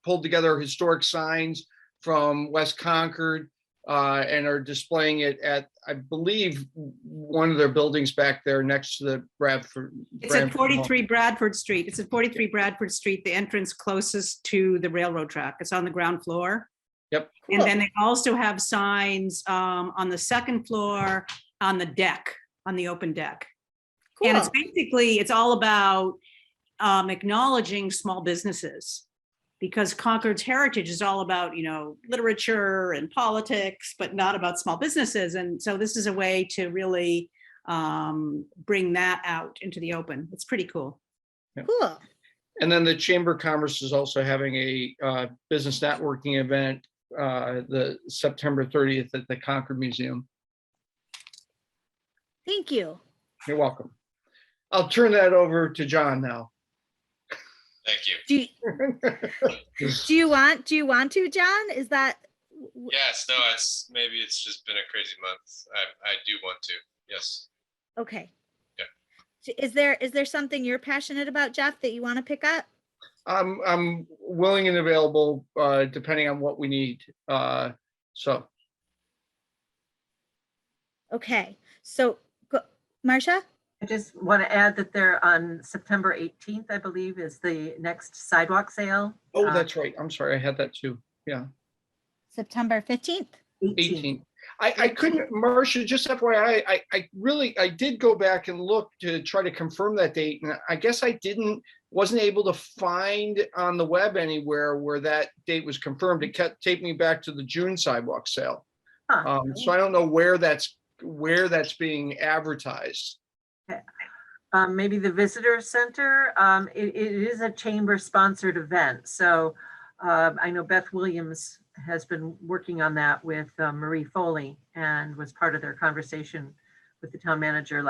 pulled together historic signs from West Concord and are displaying it at, I believe, one of their buildings back there next to the Bradford. It's at 43 Bradford Street. It's at 43 Bradford Street, the entrance closest to the railroad track. It's on the ground floor. Yep. And then they also have signs on the second floor on the deck, on the open deck. Cool. And it's basically, it's all about acknowledging small businesses because Concord's heritage is all about, literature and politics, but not about small businesses. And so this is a way to really bring that out into the open. It's pretty cool. Cool. And then the Chamber of Commerce is also having a business networking event the September 30th at the Concord Museum. Thank you. You're welcome. I'll turn that over to John now. Thank you. Do you want to, John? Is that? Yes, no, maybe it's just been a crazy month. I do want to, yes. Okay. Yeah. Is there something you're passionate about, Jeff, that you want to pick up? I'm willing and available depending on what we need. So. Okay, so Marcia? I just want to add that they're on September 18th, I believe, is the next sidewalk sale. Oh, that's right. I'm sorry. I had that too. Yeah. September 15th. 18th. I couldn't, Marcia, just FYI, I did go back and look to try to confirm that date. And I guess I wasn't able to find on the web anywhere where that date was confirmed. It kept taking me back to the June sidewalk sale. Huh. So I don't know where that's being advertised. Okay. Maybe the visitor center. It is a chamber sponsored event. So I know Beth Williams has been working on that with Marie Foley and was part of their conversation with the town manager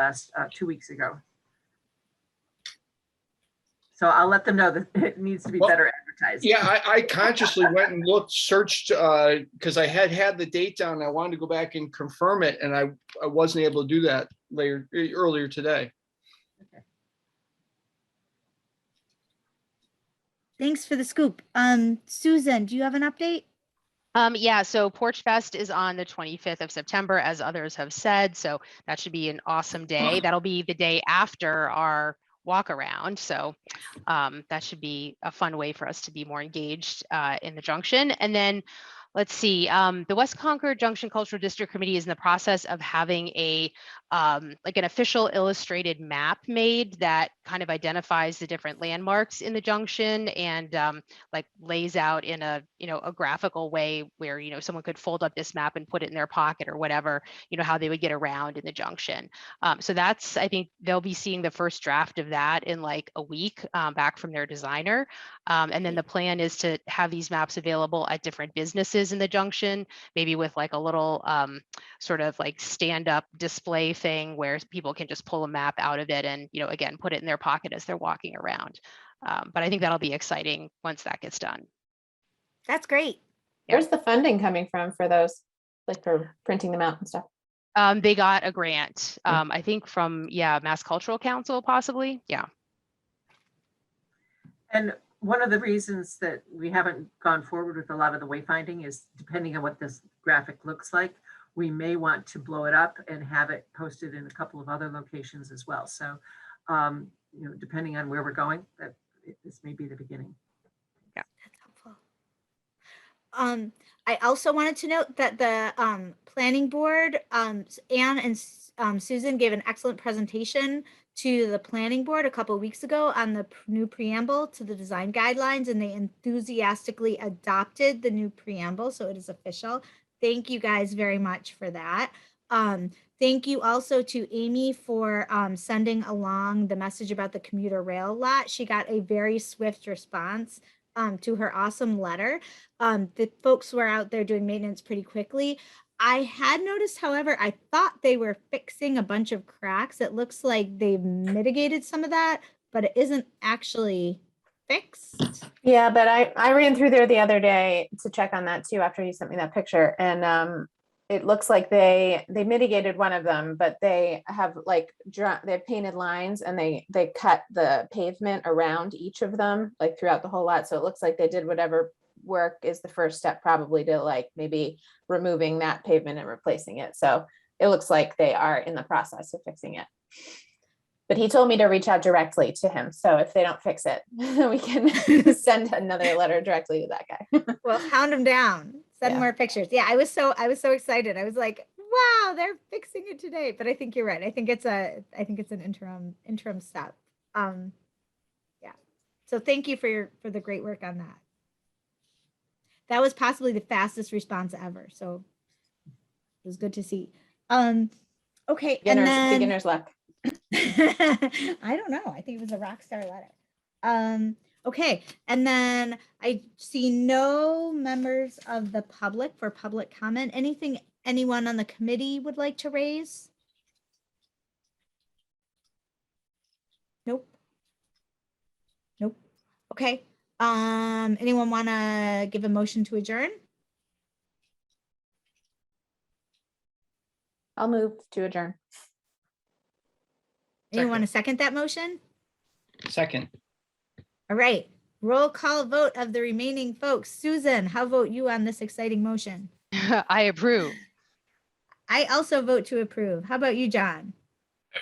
2 weeks ago. So I'll let them know that it needs to be better advertised. Yeah, I consciously went and searched because I had the date down. I wanted to go back and confirm it, and I wasn't able to do that earlier today. Okay. Thanks for the scoop. Susan, do you have an update? Yeah, so Porch Fest is on the 25th of September, as others have said. So that should be an awesome day. That'll be the day after our walk around. So that should be a fun way for us to be more engaged in the Junction. And then let's see, the West Concord Junction Cultural District Committee is in the process of having like an official illustrated map made that kind of identifies the different landmarks in the Junction and like lays out in a graphical way where someone could fold up this map and put it in their pocket or whatever, how they would get around in the Junction. So that's, I think they'll be seeing the first draft of that in like a week back from their designer. And then the plan is to have these maps available at different businesses in the Junction, maybe with like a little sort of like stand-up display thing where people can just pull a map out of it and again put it in their pocket as they're walking around. But I think that'll be exciting once that gets done. That's great. Where's the funding coming from for those, like for printing them out and stuff? They got a grant, I think from Mass Cultural Council possibly. Yeah. And one of the reasons that we haven't gone forward with a lot of the wayfinding is depending on what this graphic looks like, we may want to blow it up and have it posted in a couple of other locations as well. So, depending on where we're going, this may be the beginning. Yeah, that's helpful. I also wanted to note that the planning board, Anne and Susan gave an excellent presentation to the planning board a couple of weeks ago on the new preamble to the design guidelines, and they enthusiastically adopted the new preamble, so it is official. Thank you guys very much for that. Thank you also to Amy for sending along the message about the commuter rail lot. She got a very swift response to her awesome letter. The folks were out there doing maintenance pretty quickly. I had noticed, however, I thought they were fixing a bunch of cracks. It looks like they've mitigated some of that, but it isn't actually fixed. Yeah, but I ran through there the other day to check on that too after you sent me that picture, and it looks like they mitigated one of them, but they have like they've painted lines and they cut the pavement around each of them like throughout the whole lot. So it looks like they did whatever work is the first step probably to like maybe removing that pavement and replacing it. So it looks like they are in the process of fixing it. But he told me to reach out directly to him. So if they don't fix it, we can send another letter directly to that guy. Well, hound him down. Send more pictures. Yeah, I was so excited. I was like, wow, they're fixing it today. But I think you're right. I think it's an interim step. Yeah. So thank you for the great work on that. that was possibly the fastest response ever. So it was good to see. Okay, and then Beginner's luck. I don't know. I think it was a rock star letter. Okay, and then I see no members of the public for public comment. Anything anyone on the committee would like to raise? Nope. Nope. Okay. Anyone want to give a motion to adjourn? I'll move to adjourn. Anyone want to Second. second that motion? Second. All right. Roll call vote of the remaining folks. Susan, how vote you on this exciting motion? I approve. I also vote to approve. How about you, John? I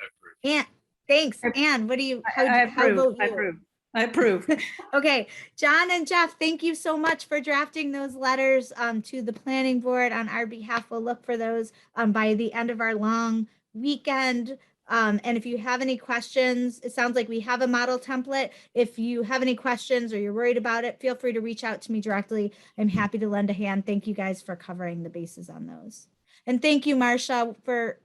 approve. And thanks. And what do you, how vote you? I approve. Okay, John and Jeff, thank you so much for drafting those letters to the planning board on our behalf. We'll look for those by the end of our long weekend. And if you have any questions, it sounds like we have a model template. If you have any questions or you're worried about it, feel free to reach out to me directly. I'm happy to lend a hand. Thank you guys for covering the bases on those. And thank you, Marcia, for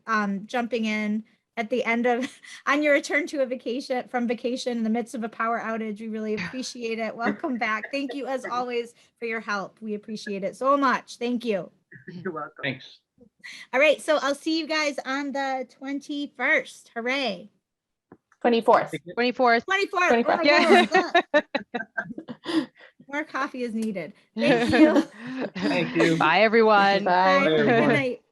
jumping in at the end of, on your return to a vacation, from vacation in the midst of a power outage. We really appreciate it. Welcome back. Thank you as always for your help. We appreciate it so much. Thank you. You're welcome. Thanks. All right, so I'll see you guys on the 21st. Hooray. 24th. 24th. 24th. Oh my Yeah. God, look. More coffee is needed. Thank you. Thank you. Bye, everyone. Bye. Bye. Good everyone. night.